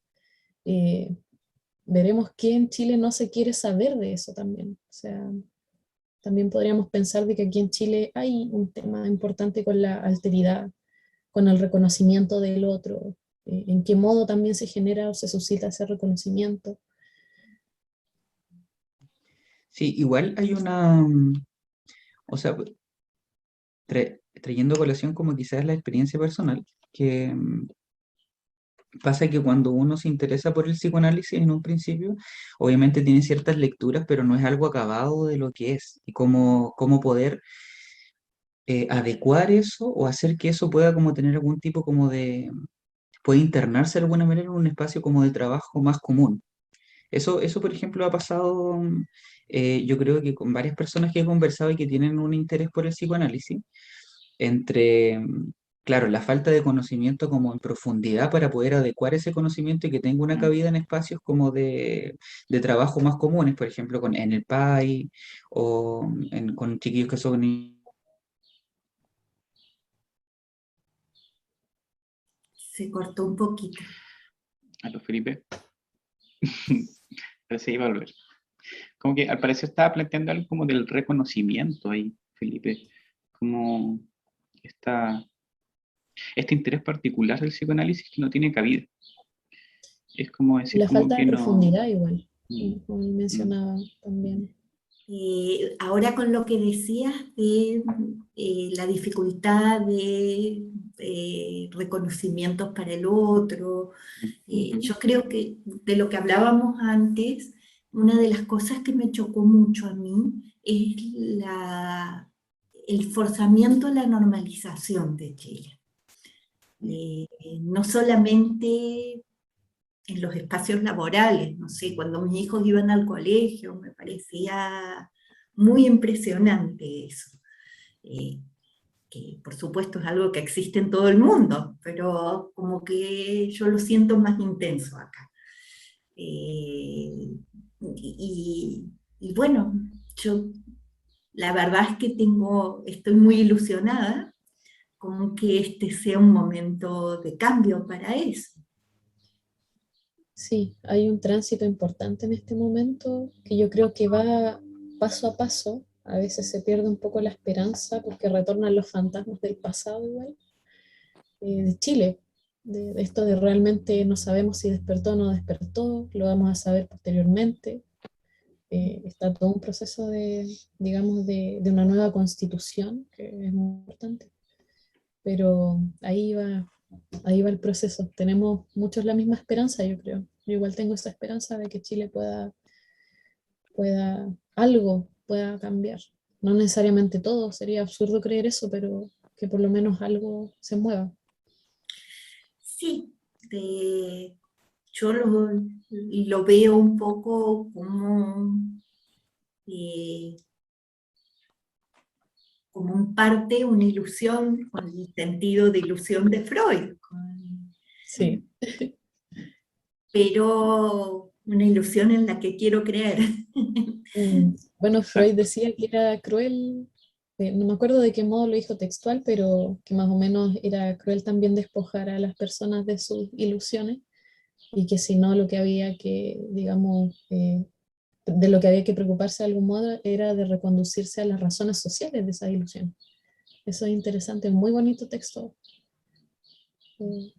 veremos que en Chile no se quiere saber de eso también. O sea, también podríamos pensar de que aquí en Chile hay un tema importante con la alteridad, con el reconocimiento del otro, en qué modo también se genera o se suscita ese reconocimiento.
Sí, igual hay o sea, trayendo a colación como quizás la experiencia personal, que pasa que cuando uno se interesa por el psicoanálisis en un principio, obviamente tiene ciertas lecturas, pero no es algo acabado de lo que es, y cómo poder adecuar eso o hacer que eso pueda como tener algún tipo como puede internarse de alguna manera en un espacio como de trabajo más común. Eso por ejemplo, ha pasado, yo creo que con varias personas que he conversado y que tienen un interés por el psicoanálisis, entre, claro, la falta de conocimiento como en profundidad para poder adecuar ese conocimiento y que tenga una cabida en espacios como de trabajo más comunes, por ejemplo, en el PAI o con chiquillos que son...
Se cortó un poquito.
Aló, Felipe. Pero se iba a volver. Como que al parecer estaba planteando algo como del reconocimiento ahí, Felipe. Como este interés particular del psicoanálisis que no tiene cabida. Es como decir,
La
como
falta
que
de
no...
profundidad igual, como mencionaba también.
Ahora con lo que decías de la dificultad de reconocimientos para el otro. Yo creo que de lo que hablábamos antes, una de las cosas que me chocó mucho a mí es el forzamiento a la normalización de Chile. No solamente en los espacios laborales, no sé, cuando mis hijos iban al colegio, me parecía muy impresionante eso. Que por supuesto es algo que existe en todo el mundo, pero como que yo lo siento más intenso acá. Y bueno, yo la verdad es que estoy muy ilusionada con que este sea un momento de cambio para eso.
Sí, hay un tránsito importante en este momento que yo creo que va paso a paso. A veces se pierde un poco la esperanza porque retornan los fantasmas del pasado igual, de Chile, de esto de realmente no sabemos si despertó o no despertó, lo vamos a saber posteriormente. Está todo un proceso de, digamos, de una nueva constitución que es muy importante, pero ahí va el proceso. Tenemos muchos la misma esperanza, yo creo. Yo igual tengo esa esperanza de que Chile algo pueda cambiar. No necesariamente todo, sería absurdo creer eso, pero que por lo menos algo se mueva.
Sí, yo lo veo un poco como un parte, una ilusión, con el sentido de ilusión de Freud.
Sí.
Pero una ilusión en la que quiero creer.
Bueno, Freud
Exacto.
decía que era cruel, no me acuerdo de qué modo lo dijo textual, pero que más o menos era cruel también despojar a las personas de sus ilusiones y que si no lo que había que, digamos, de lo que había que preocuparse de algún modo era de reconducirse a las razones sociales de esa ilusión. Eso es interesante, un muy bonito texto de
Sí.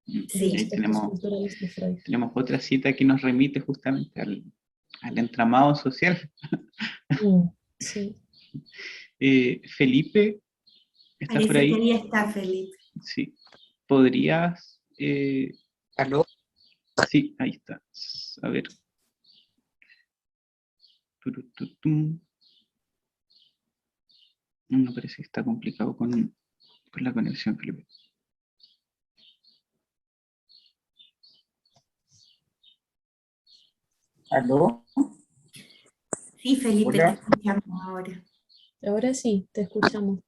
los
Ahí
textos culturales de Freud.
tenemos otra cita que nos remite justamente al entramado social.
Sí.
Felipe, ¿estás por
Parece que
ahí?
ahí está Felipe.
Sí. ¿Podrías?
¿Aló?
Sí, ahí está. A ver. Turututum. Me parece que está complicado con la conexión, Felipe.
¿Aló?
Sí, Felipe, te
Hola.
escuchamos ahora.
Ahora sí, te escuchamos.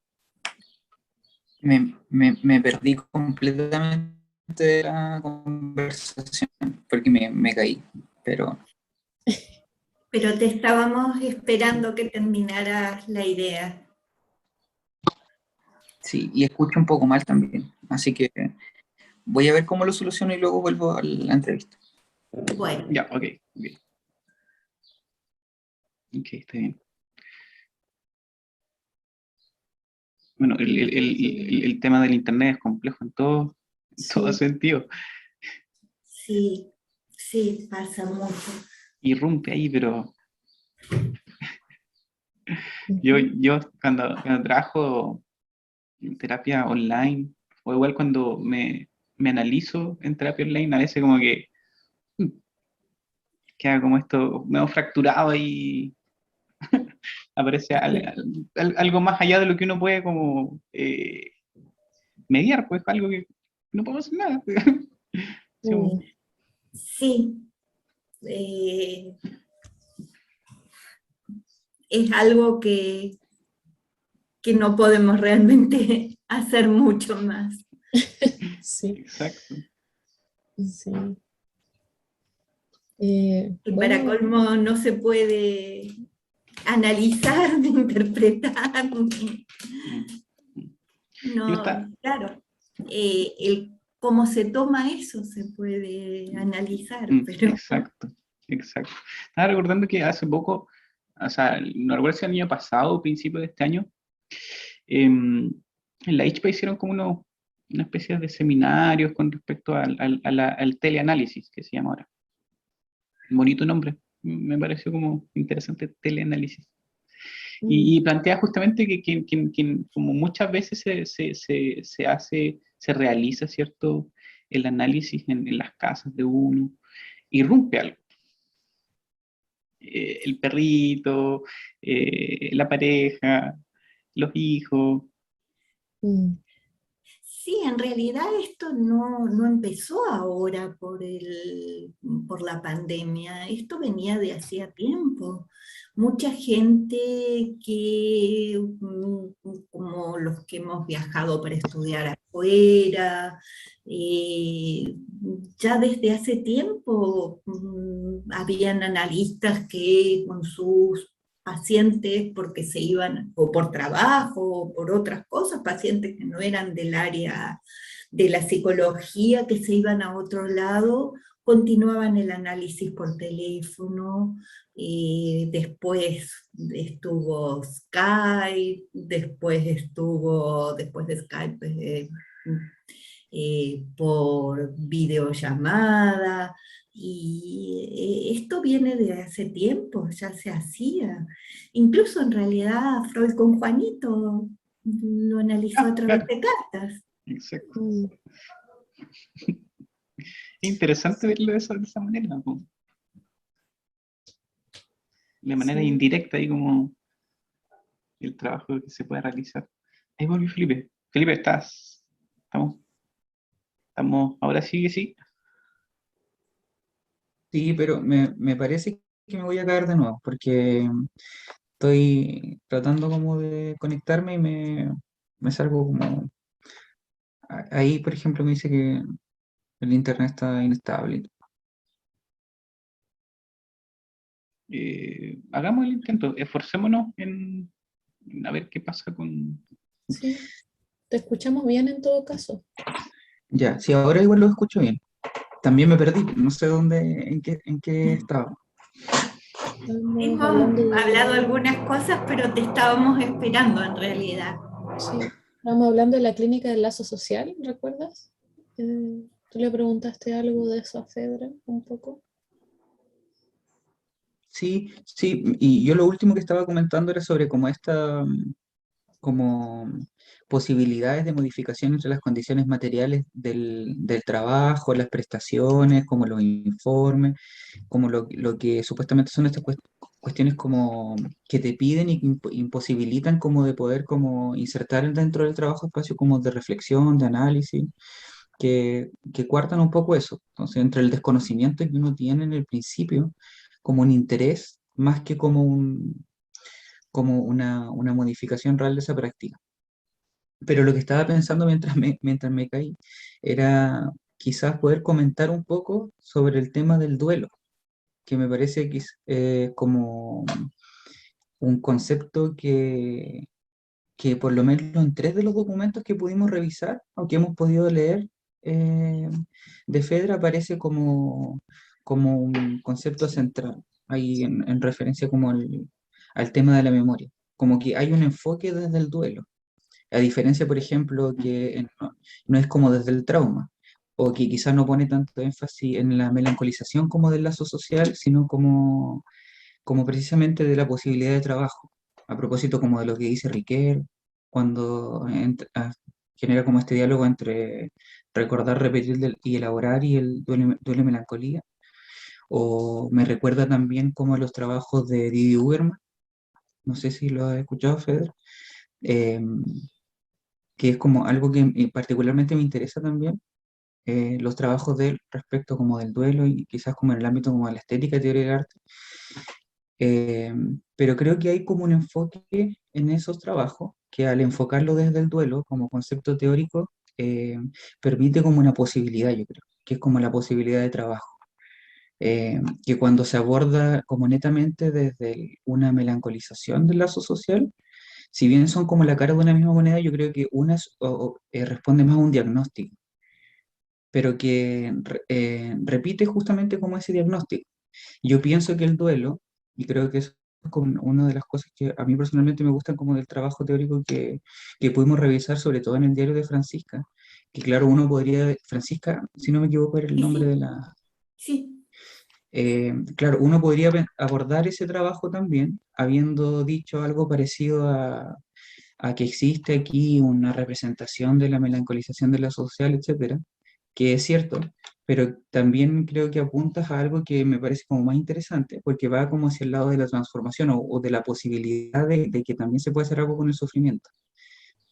Me perdí completamente de la conversación porque me caí, pero
Pero te estábamos esperando que terminaras la idea.
sí, y escucho un poco mal también, así que voy a ver cómo lo soluciono y luego vuelvo a la entrevista.
Bueno,
Ya, ok. Ok, está bien. Bueno, el tema del internet es complejo en todo
Sí.
sentido.
sí, sí, pasa mucho.
Irrumpe ahí, pero
Ujú.
yo cuando trabajo en terapia online, o igual cuando me analizo en terapia online, a veces como que queda como esto medio fracturado y aparece algo más allá de lo que uno puede como mediar, pues algo que no podemos hacer nada. Sí,
Mm,
Sí, es algo que no podemos realmente hacer mucho más.
sí,
exacto.
sí.
Y para
Bueno,
colmo no se puede analizar, interpretar.
Mm. Yo
No,
está,
claro, cómo se toma eso se puede analizar, pero
exacto, exacto. Estaba recordando que hace poco, o sea, no recuerdo si el año pasado o principio de este año, en la ICHPA hicieron como una especie de seminarios con respecto al teleanálisis, que se llama ahora. Bonito nombre, me pareció como interesante teleanálisis. Y plantea justamente que como muchas veces se realiza, ¿cierto? El análisis en las casas de uno, irrumpe algo. El perrito, la pareja, los hijos.
Mm,
Sí, en realidad esto no empezó ahora por la pandemia, esto venía de hacía tiempo. Mucha gente como los que hemos viajado para estudiar afuera, eh, ya desde hace tiempo habían analistas que con sus pacientes porque se iban o por trabajo o por otras cosas, pacientes que no eran del área de la psicología, que se iban a otro lado, continuaban el análisis por teléfono, después estuvo Skype, después de Skype, por videollamada, y esto viene de hace tiempo, ya se hacía. Incluso en realidad Freud con Juanito lo analizó a través
Claro,
de cartas.
exacto.
mm,
Es interesante verlo de esa manera, ¿no? De manera
sí.
indirecta, ahí como el trabajo que se puede realizar. Ahí volvió Felipe. Felipe, estamos, ahora sí que sí.
Sí, pero me parece que me voy a caer de nuevo, porque estoy tratando como de conectarme y me salgo como... Ahí, por ejemplo, me dice que el internet está inestable.
Hagamos el intento, esforcémonos en a ver qué pasa con...
Sí, te escuchamos bien en todo caso.
Ya, sí, ahora igual lo escucho bien. También me perdí, no sé dónde, en qué estaba.
Estamos hablando
Hemos hablado
de,
algunas cosas, pero te estábamos esperando en realidad.
sí, estamos hablando de la clínica del lazo social, ¿recuerdas? Tú le preguntaste algo de eso a Fedra, un poco.
Sí, sí, y yo lo último que estaba comentando era sobre como como posibilidades de modificación entre las condiciones materiales del trabajo, las prestaciones, como los informes, como lo que supuestamente son estas cuestiones como que te piden y que imposibilitan como de poder como insertar dentro del trabajo espacio como de reflexión, de análisis, que coartan un poco eso. Entonces, entre el desconocimiento que uno tiene en el principio, como un interés, más que como como una modificación real de esa práctica. Pero lo que estaba pensando mientras me caí era quizás poder comentar un poco sobre el tema del duelo, que me parece que es como un concepto que por lo menos en tres de los documentos que pudimos revisar o que hemos podido leer eh, de Fedra aparece como un concepto central, ahí en referencia como al tema de la memoria, como que hay un enfoque desde el duelo, a diferencia, por ejemplo, que no es como desde el trauma, o que quizás no pone tanto énfasis en la melancolización como del lazo social, sino como precisamente de la posibilidad de trabajo. A propósito como de lo que dice Riquet, cuando genera como este diálogo entre recordar, repetir y elaborar y el duelo y melancolía. O me recuerda también como a los trabajos de Didi Uberman, no sé si lo has escuchado, Feder, eh, que es como algo que particularmente me interesa también, los trabajos de él respecto como del duelo y quizás como en el ámbito como de la estética y teoría del arte. Eh, pero creo que hay como un enfoque en esos trabajos que al enfocarlo desde el duelo como concepto teórico, permite como una posibilidad, yo creo, que es como la posibilidad de trabajo. Que cuando se aborda como netamente desde una melancolización del lazo social, si bien son como la cara de una misma moneda, yo creo que una responde más a un diagnóstico, pero que repite justamente como ese diagnóstico. Yo pienso que el duelo, y creo que eso es como una de las cosas que a mí personalmente me gustan como del trabajo teórico que pudimos revisar, sobre todo en el diario de Francisca, que claro, uno podría, Francisca, si no me equivoco, era el
Y
nombre de
sí,
la...
sí,
Claro, uno podría abordar ese trabajo también, habiendo dicho algo parecido a que existe aquí una representación de la melancolización de la social, etcétera, que es cierto, pero también creo que apuntas a algo que me parece como más interesante, porque va como hacia el lado de la transformación o de la posibilidad de que también se puede hacer algo con el sufrimiento,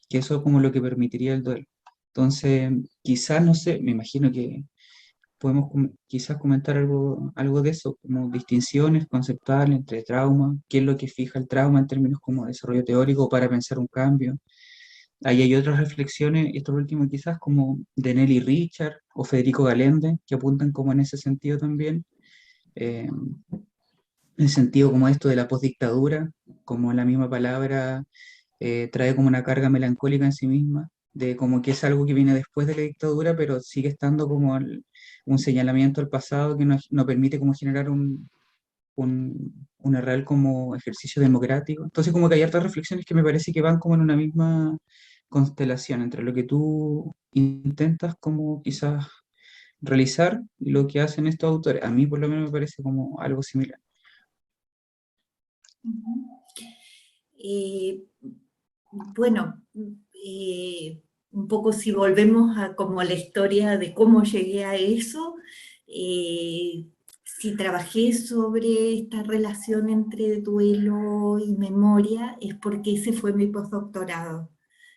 que eso es como lo que permitiría el duelo. Entonces, quizás, no sé, me imagino que podemos quizás comentar algo de eso, como distinciones conceptuales entre trauma, qué es lo que fija el trauma en términos como desarrollo teórico para pensar un cambio. Ahí hay otras reflexiones, y esto último quizás como de Nelly Richard o Federico Galende, que apuntan como en ese sentido también, en el sentido como esto de la postdictadura, como la misma palabra trae como una carga melancólica en sí misma, de como que es algo que viene después de la dictadura, pero sigue estando como un señalamiento al pasado que no permite como generar un real como ejercicio democrático. Entonces como que hay hartas reflexiones que me parece que van como en una misma constelación entre lo que tú intentas como quizás realizar y lo que hacen estos autores. A mí por lo menos me parece como algo similar.
Eh, bueno, eh, un poco si volvemos a como la historia de cómo llegué a eso, si trabajé sobre esta relación entre duelo y memoria, es porque ese fue mi postdoctorado.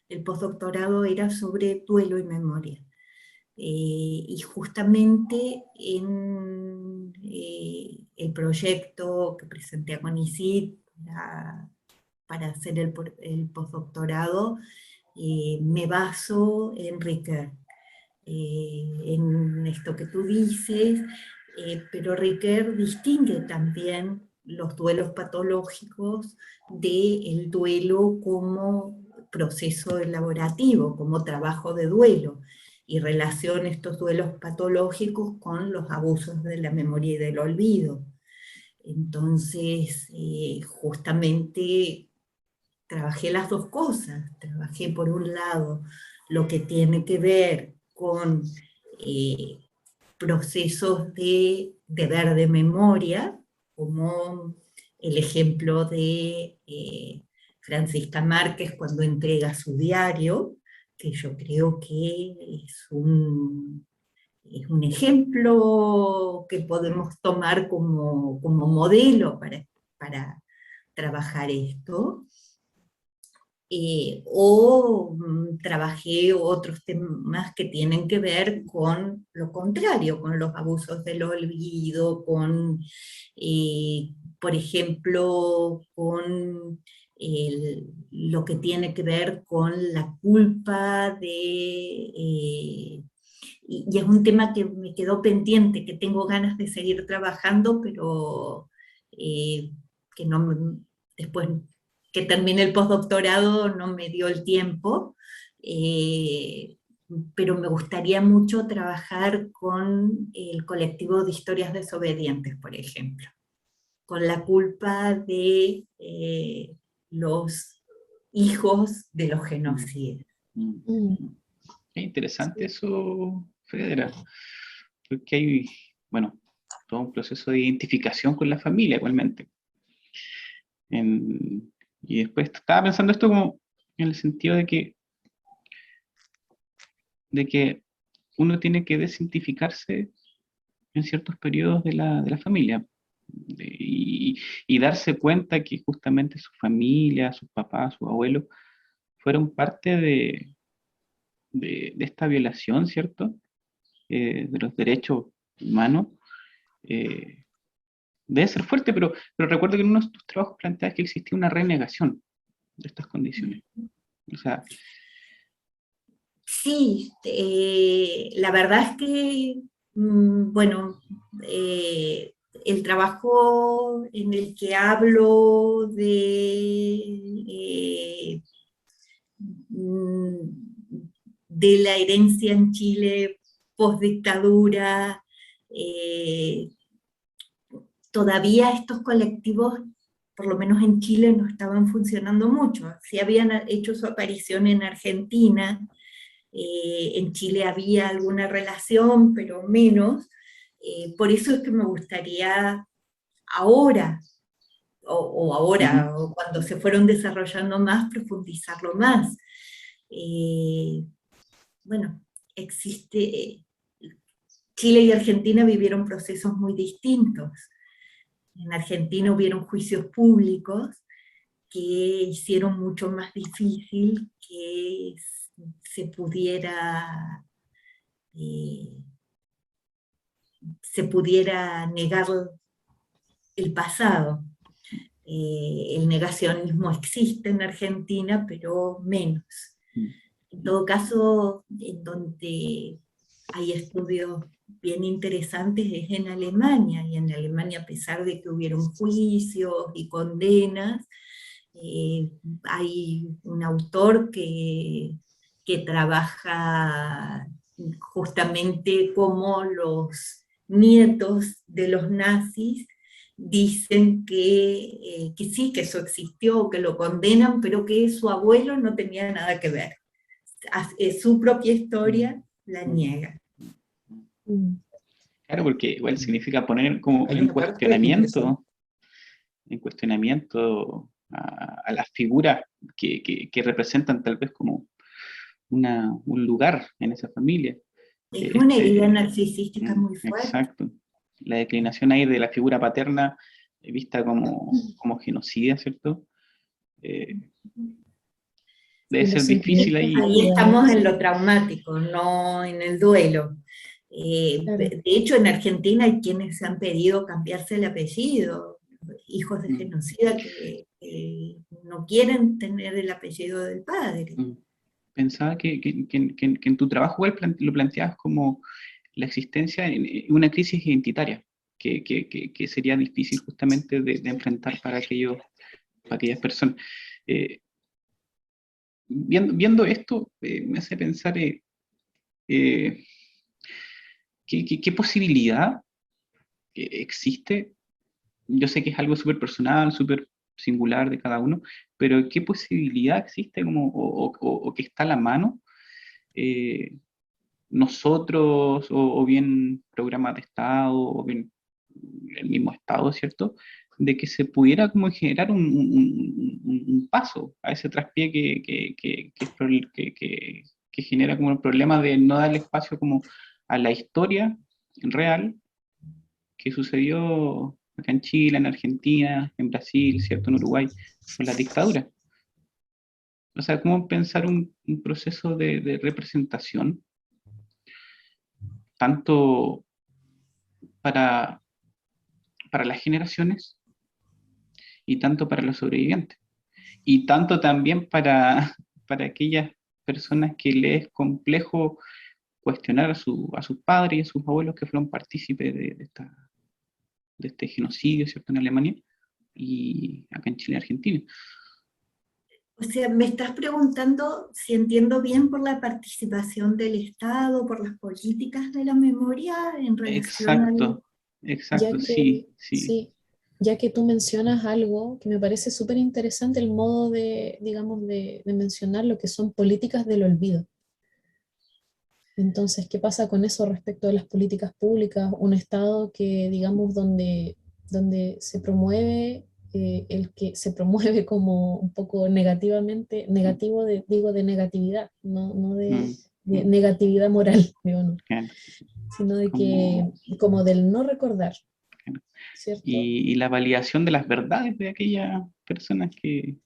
El postdoctorado era sobre duelo y memoria. Y justamente en el proyecto que presenté a CONICYT para hacer el postdoctorado, me baso en Ricoeur, en esto que tú dices, pero Ricoeur distingue también los duelos patológicos del duelo como proceso elaborativo, como trabajo de duelo, y relaciona estos duelos patológicos con los abusos de la memoria y del olvido. Entonces, justamente trabajé las dos cosas. Trabajé por un lado lo que tiene que ver con procesos de deber de memoria, como el ejemplo de Francisca Márquez cuando entrega su diario, que yo creo que es un ejemplo que podemos tomar como modelo para trabajar esto. Trabajé otros temas que tienen que ver con lo contrario, con los abusos del olvido, por ejemplo, con lo que tiene que ver con la culpa y es un tema que me quedó pendiente, que tengo ganas de seguir trabajando, pero que no, después que terminé el postdoctorado no me dio el tiempo, eh, pero me gustaría mucho trabajar con el colectivo de historias desobedientes, por ejemplo, con la culpa de los hijos de los genocidas.
Es interesante eso, Federa, porque hay, bueno, todo un proceso de identificación con la familia igualmente. Y después estaba pensando esto como en el sentido de que uno tiene que desidentificarse en ciertos periodos de la familia y darse cuenta que justamente su familia, sus papás, sus abuelos, fueron parte de esta violación, ¿cierto? De los derechos humanos. Debe ser fuerte, pero recuerdo que en uno de tus trabajos planteas que existía una renegación de estas condiciones. O sea,
sí, la verdad es que, bueno, el trabajo en el que hablo de la herencia en Chile post-dictadura, todavía estos colectivos, por lo menos en Chile, no estaban funcionando mucho. Sí habían hecho su aparición en Argentina, en Chile había alguna relación, pero menos, Por eso es que me gustaría ahora, o cuando se fueron desarrollando más, profundizarlo más. Bueno, existe, Chile y Argentina vivieron procesos muy distintos. En Argentina hubieron juicios públicos que hicieron mucho más difícil que se pudiera negar el pasado. El negacionismo existe en Argentina, pero menos. En todo caso, en donde hay estudios bien interesantes es en Alemania, y en Alemania, a pesar de que hubieron juicios y condenas, hay un autor que trabaja justamente cómo los nietos de los nazis dicen que sí, que eso existió, que lo condenan, pero que su abuelo no tenía nada que ver. Su propia historia la niega.
Claro, porque igual significa poner como
Hay
en
una parte interesante.
cuestionamiento a las figuras que representan tal vez como un lugar en esa familia.
Es una herida narcisística muy fuerte.
Exacto. La declinación ahí de la figura paterna vista como genocida, ¿cierto? Debe ser difícil ahí.
Ahí estamos en lo traumático, no en el duelo.
Claro.
De hecho, en Argentina hay quienes han pedido cambiarse el apellido, hijos de genocida que no quieren tener el apellido del padre.
Pensaba que en tu trabajo igual lo planteabas como la existencia en una crisis identitaria, que sería difícil justamente de enfrentar para aquellas personas. Viendo esto, me hace pensar qué posibilidad existe. Yo sé que es algo súper personal, súper singular de cada uno, pero qué posibilidad existe o que está a la mano, nosotros, o bien programas de Estado, o bien el mismo Estado, ¿cierto?, de que se pudiera como generar un paso a ese traspié que genera como el problema de no darle espacio como a la historia real que sucedió acá en Chile, en Argentina, en Brasil, ¿cierto?, en Uruguay, con la dictadura. O sea, cómo pensar un proceso de representación, tanto para las generaciones y tanto para los sobrevivientes, y tanto también para aquellas personas que les es complejo cuestionar a sus padres y a sus abuelos que fueron partícipes de este genocidio, ¿cierto?, en Alemania y acá en Chile y Argentina.
O sea, me estás preguntando si entiendo bien por la participación del Estado, por las políticas de la memoria en relación
Exacto, sí.
Sí, ya que tú mencionas algo que me parece súper interesante, el modo de, digamos, de mencionar lo que son políticas del olvido. Entonces, ¿qué pasa con eso respecto de las políticas públicas? Un Estado que, digamos, donde se promueve, el que se promueve como un poco negativamente, negativo, de negatividad, no de negatividad moral, digo, no, sino de que, como del no recordar, ¿cierto?
Y la validación de las verdades de aquellas personas que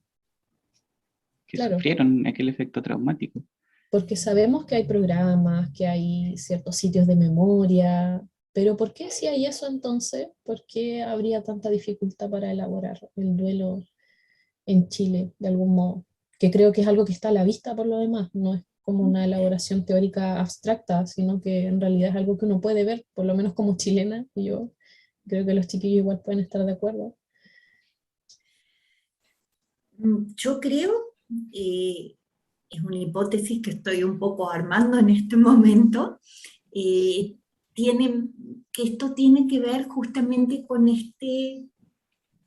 Claro,
sufrieron aquel efecto traumático.
porque sabemos que hay programas, que hay ciertos sitios de memoria, pero ¿por qué si hay eso entonces? ¿Por qué habría tanta dificultad para elaborar el duelo en Chile, de algún modo? Que creo que es algo que está a la vista por lo demás, no es como una elaboración teórica abstracta, sino que en realidad es algo que uno puede ver, por lo menos como chilena, y yo creo que los chiquillos igual pueden estar de acuerdo.
Yo creo, es una hipótesis que estoy un poco armando en este momento, que esto tiene que ver justamente con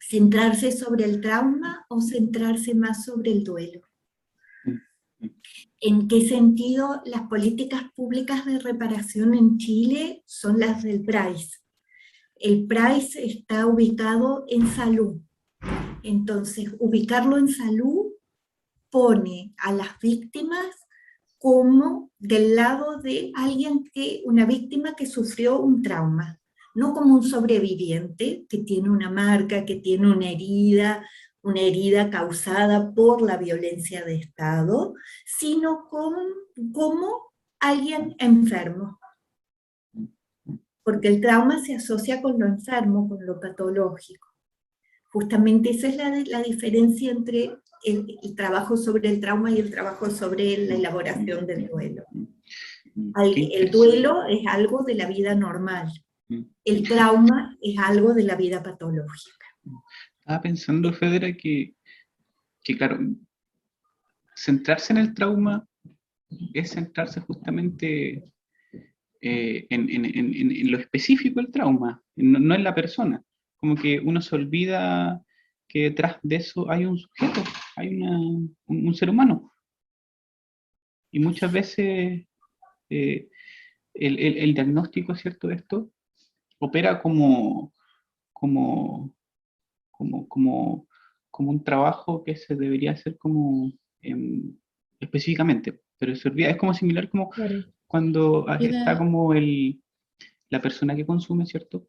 centrarse sobre el trauma o centrarse más sobre el duelo. ¿En qué sentido? Las políticas públicas de reparación en Chile son las del PRAIS. El PRAIS está ubicado en salud. Entonces, ubicarlo en salud pone a las víctimas como del lado de una víctima que sufrió un trauma, no como un sobreviviente que tiene una marca, que tiene una herida causada por la violencia de Estado, sino como alguien enfermo. Porque el trauma se asocia con lo enfermo, con lo patológico. Justamente esa es la diferencia entre el trabajo sobre el trauma y el trabajo sobre la elaboración del duelo. El duelo es algo de la vida normal, el trauma es algo de la vida patológica.
Estaba pensando, Federa, que claro, centrarse en el trauma es centrarse justamente en lo específico del trauma, no en la persona. Como que uno se olvida que detrás de eso hay un sujeto, hay un ser humano. Y muchas veces el diagnóstico, ¿cierto?, de esto opera como un trabajo que se debería hacer como específicamente, pero se olvida, es como similar como
Claro.
cuando está como la persona que consume, ¿cierto?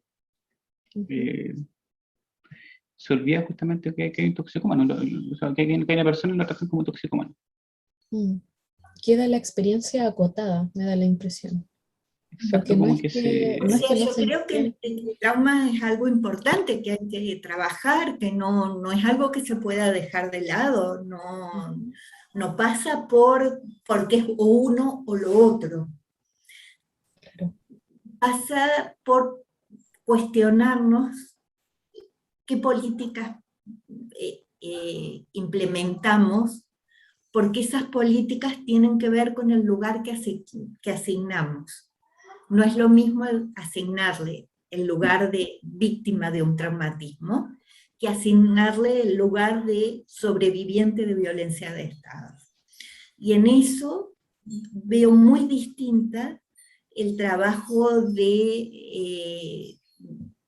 Se olvida justamente que hay un toxicómano, o sea, que hay una persona y lo tratan como toxicómano.
Queda la experiencia acotada, me da la impresión.
Exacto, como que
yo creo que el trauma es algo importante que hay que trabajar, que no es algo que se pueda dejar de lado, no pasa porque es uno o lo otro.
Claro.
Pasa por cuestionarnos qué políticas implementamos, porque esas políticas tienen que ver con el lugar que asignamos. No es lo mismo asignarle el lugar de víctima de un traumatismo que asignarle el lugar de sobreviviente de violencia de Estado. Y en eso veo muy distinta el trabajo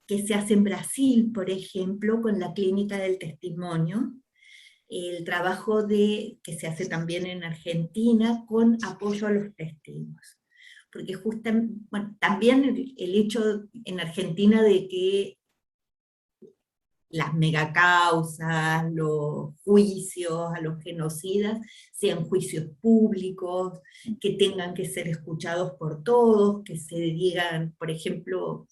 que se hace en Brasil, por ejemplo, con la clínica del testimonio, el trabajo que se hace también en Argentina con apoyo a los testigos. Porque justamente, también el hecho en Argentina de que las megacausas, los juicios a los genocidas sean juicios públicos, que tengan que ser escuchados por todos, que se digan, por ejemplo,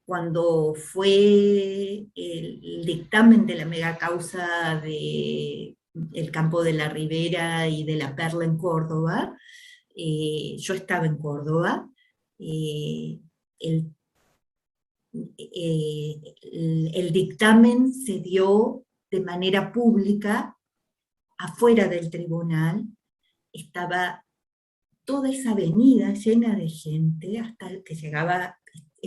cuando fue el dictamen de la megacausa del Campo de la Ribera y de la Perla en Córdoba, yo estaba en Córdoba, el dictamen se dio de manera pública afuera del tribunal, estaba toda esa avenida llena de gente hasta que llegaba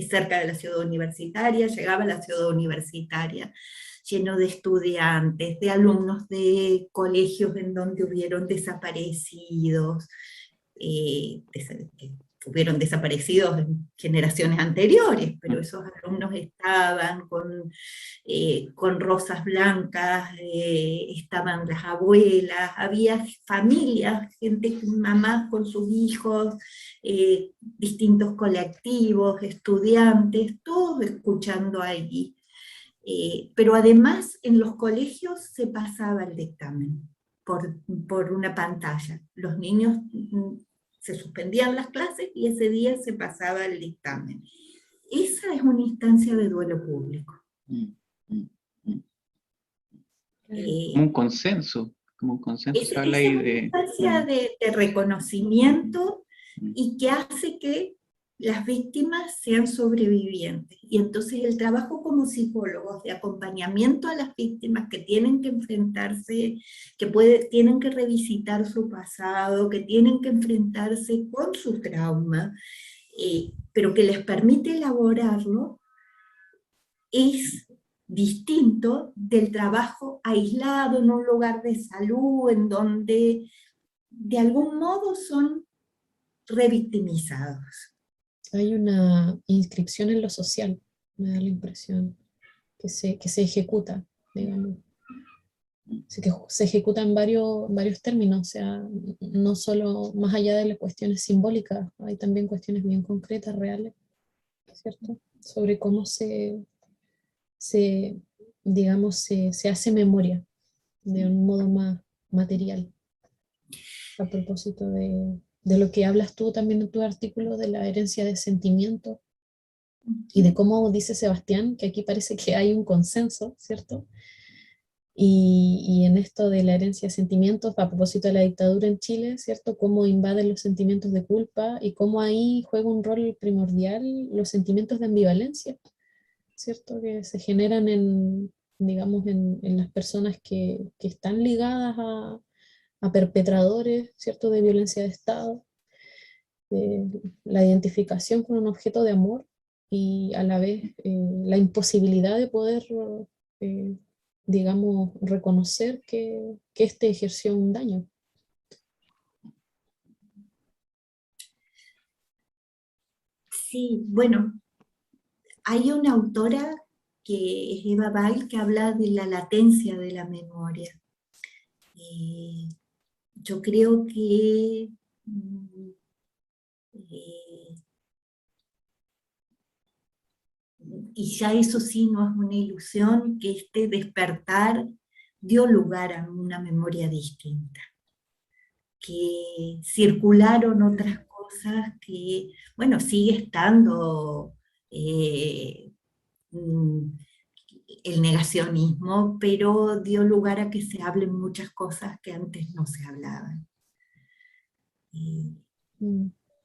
cerca de la ciudad universitaria, llegaba a la ciudad universitaria, lleno de estudiantes, de alumnos de colegios en donde hubieron desaparecidos, que hubieron desaparecidos en generaciones anteriores, pero esos alumnos estaban con rosas blancas, estaban las abuelas, había familias, mamás con sus hijos, distintos colectivos, estudiantes, todos escuchando allí. Pero además en los colegios se pasaba el dictamen por una pantalla. Los niños se suspendían las clases y ese día se pasaba el dictamen. Esa es una instancia de duelo público.
Como un consenso.
Es una instancia de reconocimiento y que hace que las víctimas sean sobrevivientes. Y entonces el trabajo como psicólogos de acompañamiento a las víctimas que tienen que enfrentarse, tienen que revisitar su pasado, que tienen que enfrentarse con su trauma, pero que les permite elaborarlo, es distinto del trabajo aislado en un lugar de salud, en donde de algún modo son revictimizados.
Hay una inscripción en lo social, me da la impresión, que se ejecuta, digamos. Que se ejecuta en varios términos, o sea, no solo más allá de las cuestiones simbólicas, hay también cuestiones bien concretas, reales, ¿cierto? Sobre cómo digamos, se hace memoria de un modo más material. A propósito de lo que hablas tú también en tu artículo de la herencia de sentimiento y de cómo dice Sebastián, que aquí parece que hay un consenso, ¿cierto? Y en esto de la herencia de sentimientos, a propósito de la dictadura en Chile, ¿cierto? Cómo invaden los sentimientos de culpa y cómo ahí juega un rol primordial los sentimientos de ambivalencia, ¿cierto? Que se generan digamos, en las personas que están ligadas a perpetradores, ¿cierto? De violencia de Estado, la identificación con un objeto de amor y a la vez la imposibilidad de poder, eh, digamos, reconocer que este ejerció un daño.
Sí, bueno, hay una autora que es Eva Weil que habla de la latencia de la memoria. Yo creo que y ya eso sí no es una ilusión, que este despertar dio lugar a una memoria distinta, que circularon otras cosas que, bueno, sigue estando el negacionismo, pero dio lugar a que se hablen muchas cosas que antes no se hablaban.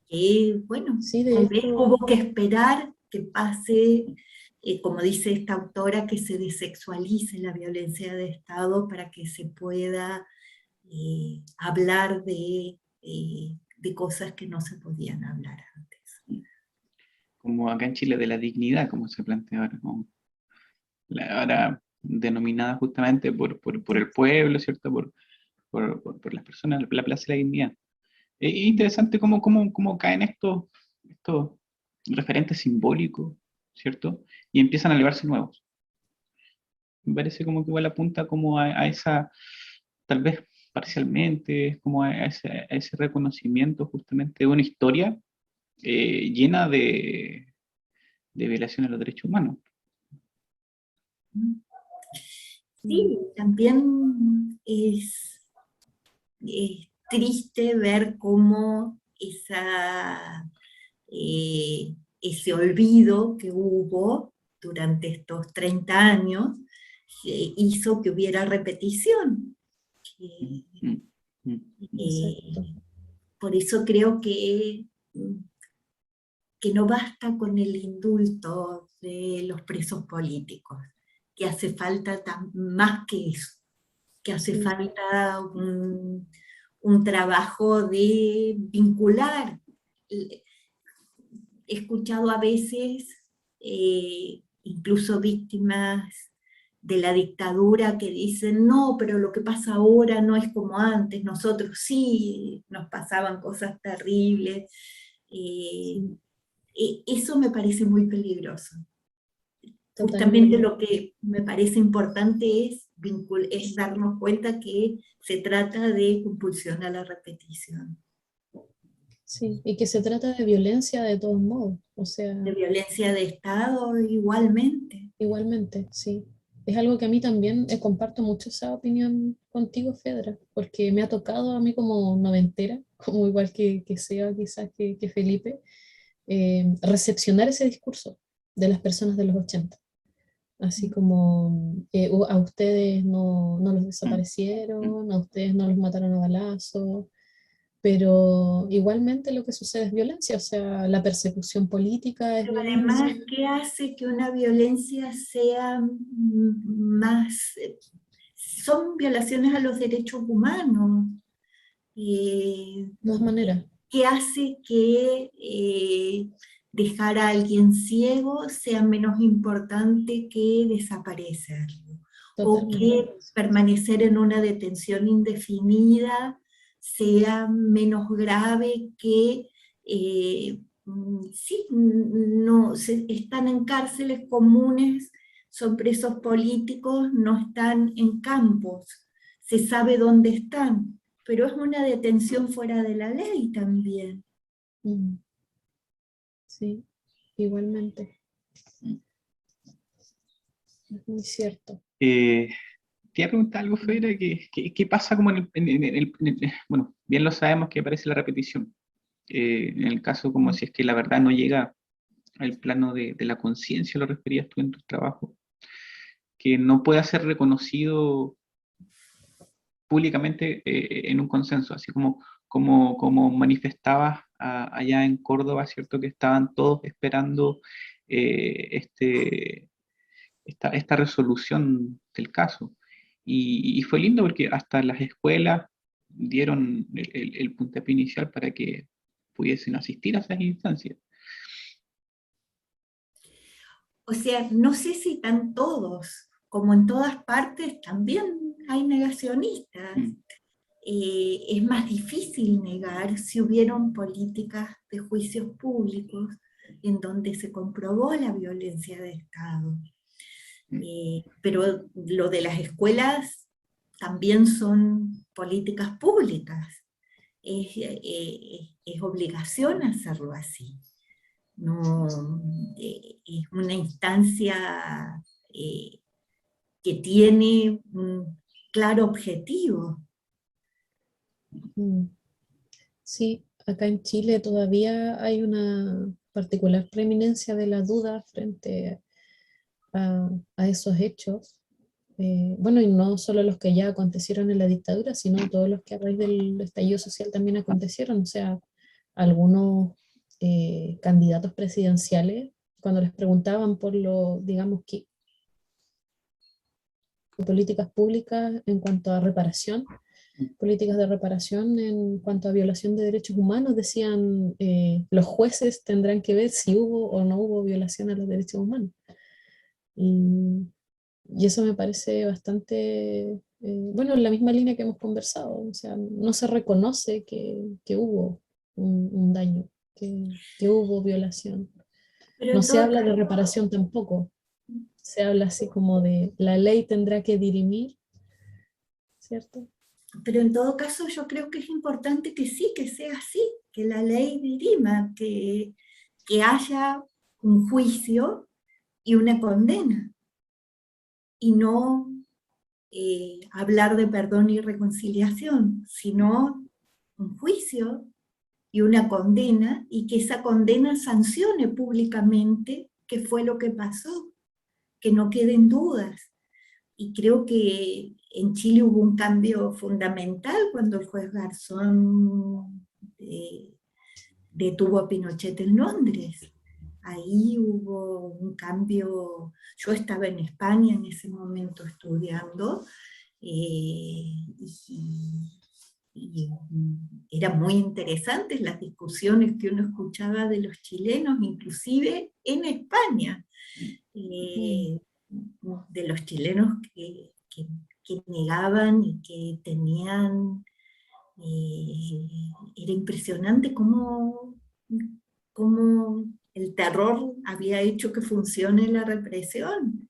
Que, bueno,
Sí, de
tal vez
hecho,
hubo que esperar que pase, como dice esta autora, que se desexualice la violencia de Estado para que se pueda hablar de cosas que no se podían hablar antes.
Como acá en Chile de la dignidad, como se plantea ahora, como ahora denominada justamente por el pueblo, ¿cierto? Por las personas, la Plaza de la Dignidad. Es interesante cómo caen estos referentes simbólicos, ¿cierto? Y empiezan a elevarse nuevos. Me parece como que igual apunta como a esa, tal vez parcialmente, como a ese reconocimiento justamente de una historia llena de violaciones a los derechos humanos.
Sí, también es triste ver cómo ese olvido que hubo durante estos 30 años hizo que hubiera repetición. Por eso creo que no basta con el indulto de los presos políticos, que hace falta más que eso, que hace falta un trabajo de vincular. He escuchado a veces, incluso víctimas de la dictadura que dicen, no, pero lo que pasa ahora no es como antes, nosotros sí nos pasaban cosas terribles. Eso me parece muy peligroso. Justamente lo que me parece importante es darnos cuenta que se trata de compulsión a la repetición.
Sí, y que se trata de violencia de todos modos, o sea...
De violencia de Estado igualmente.
Igualmente, sí. Es algo que a mí también comparto mucho esa opinión contigo, Fedra, porque me ha tocado a mí como noventera, como igual que Seba quizás que Felipe, recepcionar ese discurso de las personas de los 80. Así como a ustedes no los desaparecieron, a ustedes no los mataron a balazo, pero igualmente lo que sucede es violencia, o sea, la persecución política es
Pero
violencia.
además, ¿qué hace que una violencia sea más... son violaciones a los derechos humanos?
No es manera.
¿Qué hace que dejar a alguien ciego sea menos importante que desaparecerlo, o
Totalmente.
que permanecer en una detención indefinida sea menos grave que sí, no, están en cárceles comunes, son presos políticos, no están en campos, se sabe dónde están, pero es una detención fuera de la ley también.
Mm. Sí, igualmente. Es muy cierto.
Te iba a preguntar algo, Fedra, ¿qué pasa como bueno, bien lo sabemos que aparece la repetición. En el caso como si es que la verdad no llega al plano de la conciencia, lo referías tú en tu trabajo, que no pueda ser reconocido públicamente en un consenso, así como manifestabas allá en Córdoba, ¿cierto? Que estaban todos esperando esta resolución del caso. Y fue lindo porque hasta las escuelas dieron el puntapié inicial para que pudiesen asistir a esas instancias.
O sea, no sé si están todos, como en todas partes también hay negacionistas.
Mm.
Es más difícil negar si hubieron políticas de juicios públicos en donde se comprobó la violencia de Estado. Pero lo de las escuelas también son políticas públicas. Es obligación hacerlo así. No, es una instancia que tiene un claro objetivo.
Mm. Sí, acá en Chile todavía hay una particular preeminencia de la duda frente a esos hechos. Bueno, y no solo los que ya acontecieron en la dictadura, sino todos los que a raíz del estallido social también acontecieron. O sea, algunos candidatos presidenciales, cuando les preguntaban por lo, digamos, que políticas públicas en cuanto a reparación, políticas de reparación en cuanto a violación de derechos humanos, decían los jueces tendrán que ver si hubo o no hubo violación a los derechos humanos. Y eso me parece bastante, bueno, en la misma línea que hemos conversado, o sea, no se reconoce que hubo un daño, que hubo violación.
Pero
No
en
se
todo
habla de reparación tampoco, se habla así como de la ley tendrá que dirimir, ¿cierto?
Pero en todo caso yo creo que es importante que sí, que sea así, que la ley dirima, que haya un juicio y una condena, y no hablar de perdón y reconciliación, sino un juicio y una condena, y que esa condena sancione públicamente qué fue lo que pasó, que no queden dudas. Y creo que en Chile hubo un cambio fundamental cuando el juez Garzón detuvo a Pinochet en Londres. Ahí hubo un cambio. Yo estaba en España en ese momento estudiando, y eran muy interesantes las discusiones que uno escuchaba de los chilenos, inclusive en España. De los chilenos que negaban y que tenían, era impresionante cómo el terror había hecho que funcione la represión.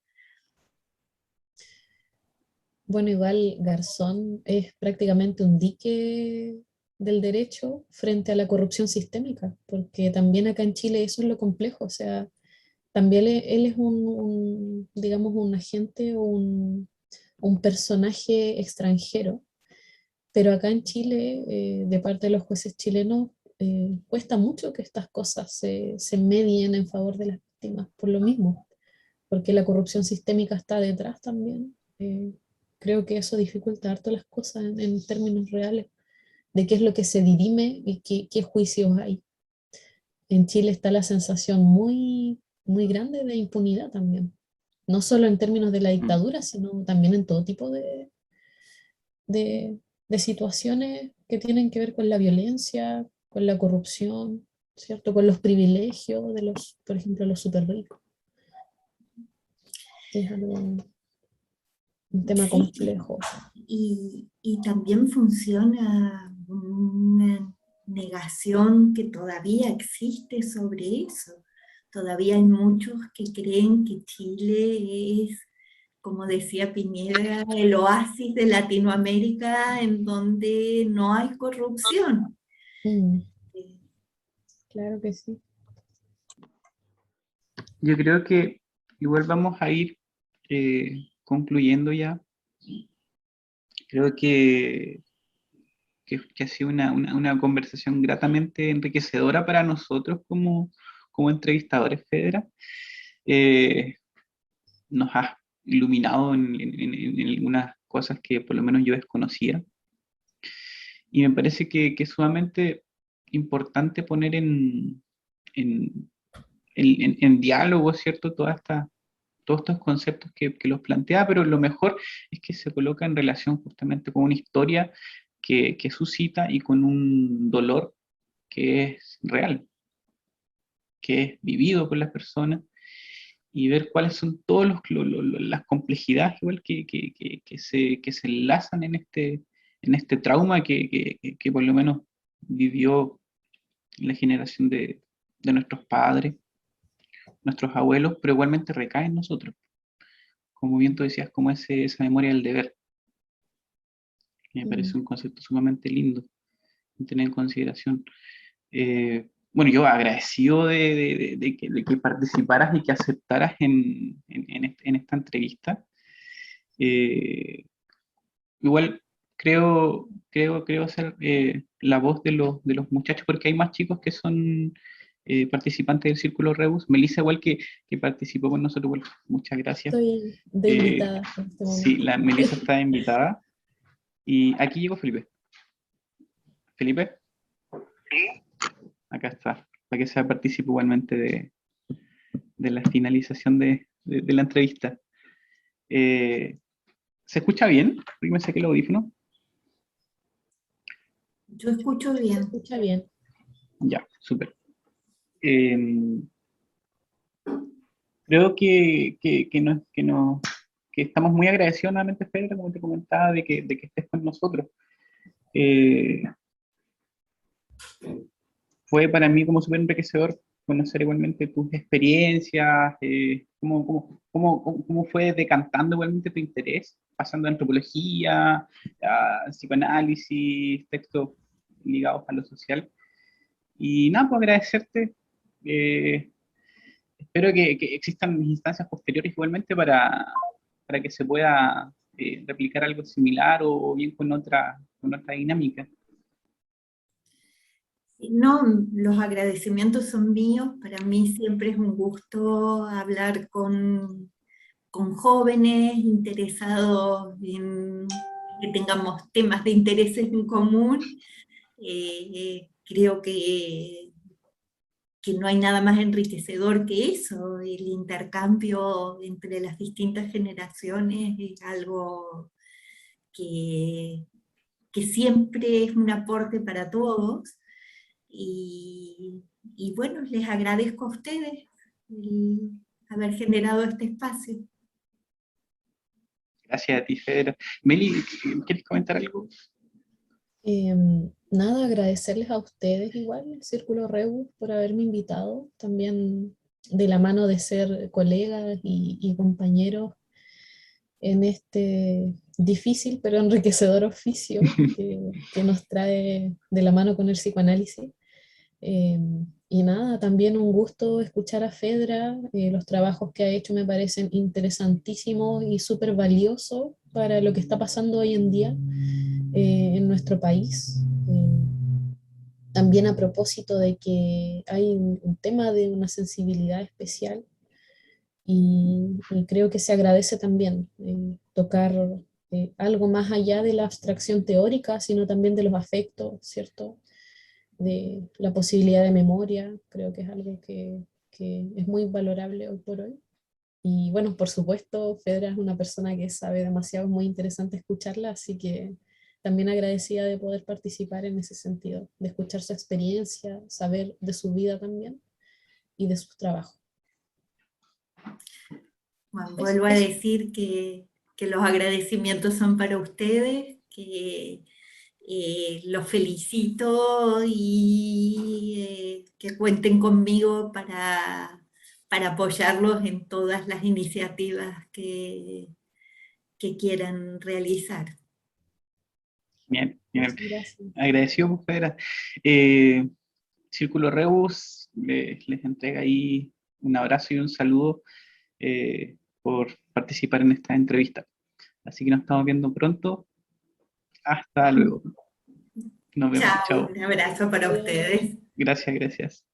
Bueno, igual Garzón es prácticamente un dique del derecho frente a la corrupción sistémica, porque también acá en Chile eso es lo complejo, o sea, también él es digamos, un agente o un personaje extranjero, pero acá en Chile, de parte de los jueces chilenos, cuesta mucho que estas cosas se medien en favor de las víctimas, por lo mismo, porque la corrupción sistémica está detrás también. Creo que eso dificulta harto las cosas en términos reales, de qué es lo que se dirime y qué juicios hay. En Chile está la sensación muy, muy grande de impunidad también, no solo en términos de la dictadura, sino también en todo tipo de situaciones que tienen que ver con la violencia, con la corrupción. ¿cierto? Con los privilegios de los, por ejemplo, los súper ricos. Es algo, un tema
Sí,
complejo.
y también funciona una negación que todavía existe sobre eso. Todavía hay muchos que creen que Chile es, como decía Piñera, el oasis de Latinoamérica en donde no hay corrupción.
Mm, claro que sí.
Yo creo que igual vamos a ir concluyendo ya. Creo que ha sido una conversación gratamente enriquecedora para nosotros como entrevistadores, Fedra. Eh, Nos has iluminado en algunas cosas que por lo menos yo desconocía. Y me parece que es sumamente importante poner en, en diálogo, ¿cierto? Todos estos conceptos que los plantea, pero lo mejor es que se coloca en relación justamente con una historia que suscita y con un dolor que es real, que es vivido por las personas, y ver cuáles son todas las complejidades igual que se enlazan en este trauma que por lo menos vivió la generación de nuestros padres, nuestros abuelos, pero igualmente recae en nosotros. Como bien tú decías, como esa memoria del deber, que me
Mm.
parece un concepto sumamente lindo de tener en consideración. Bueno, yo agradecido de que participaras y que aceptaras en esta entrevista. Eh, Igual creo ser la voz de los muchachos, porque hay más chicos que son participantes del Círculo Rebus. Melissa, igual que participó con nosotros, igual, muchas gracias.
Estoy de
Eh,
invitada en este
sí,
momento.
la Melissa está invitada. Y aquí llegó Felipe. Felipe, acá está, para que sea participe igualmente de la finalización de la entrevista. Eh, ¿Se escucha bien? Porque me saqué el audífono.
Yo escucho
Se
bien.
escucha bien.
Ya, súper. Eh, Creo que estamos muy agradecidos nuevamente, Fedra, como te comentaba, de que estés con nosotros. Eh, Fue para mí como súper enriquecedor conocer igualmente tus experiencias, cómo fue decantando igualmente tu interés, pasando de antropología, a psicoanálisis, textos ligados a lo social. Y nada, pues agradecerte. eh, Espero que existan instancias posteriores igualmente para que se pueda replicar algo similar o bien con otra dinámica.
No, los agradecimientos son míos. Para mí siempre es un gusto hablar con jóvenes interesados en que tengamos temas de intereses en común. Creo que no hay nada más enriquecedor que eso. El intercambio entre las distintas generaciones es algo que, que siempre es un aporte para todos. Y bueno, les agradezco a ustedes el haber generado este espacio.
Gracias a ti, Federa. Meli, ¿quieres comentar algo?
Nada, agradecerles a ustedes igual, el Círculo Rebus, por haberme invitado, también de la mano de ser colegas y compañeros en este difícil pero enriquecedor oficio que nos trae de la mano con el psicoanálisis. Eh, y nada, también un gusto escuchar a Fedra, los trabajos que ha hecho me parecen interesantísimos y súper valiosos para lo que está pasando hoy en día en nuestro país. También a propósito de que hay un tema de una sensibilidad especial y creo que se agradece también tocar algo más allá de la abstracción teórica, sino también de los afectos, ¿cierto? De la posibilidad de memoria, creo que es algo que es muy valorable hoy por hoy. Y bueno, por supuesto, Fedra es una persona que sabe demasiado, es muy interesante escucharla, así que también agradecida de poder participar en ese sentido, de escuchar su experiencia, saber de su vida también y de sus trabajos.
Bueno, vuelvo a decir que los agradecimientos son para ustedes, que los felicito y que cuenten conmigo para apoyarlos en todas las iniciativas que quieran realizar.
Bien, bien.
Gracias.
Agradecido, Pedra. Círculo Rebus les entrega ahí un abrazo y un saludo por participar en esta entrevista. Así que nos estamos viendo pronto. Hasta luego. Nos vemos.
Chao,
Chao.
un abrazo para ustedes.
Gracias, gracias.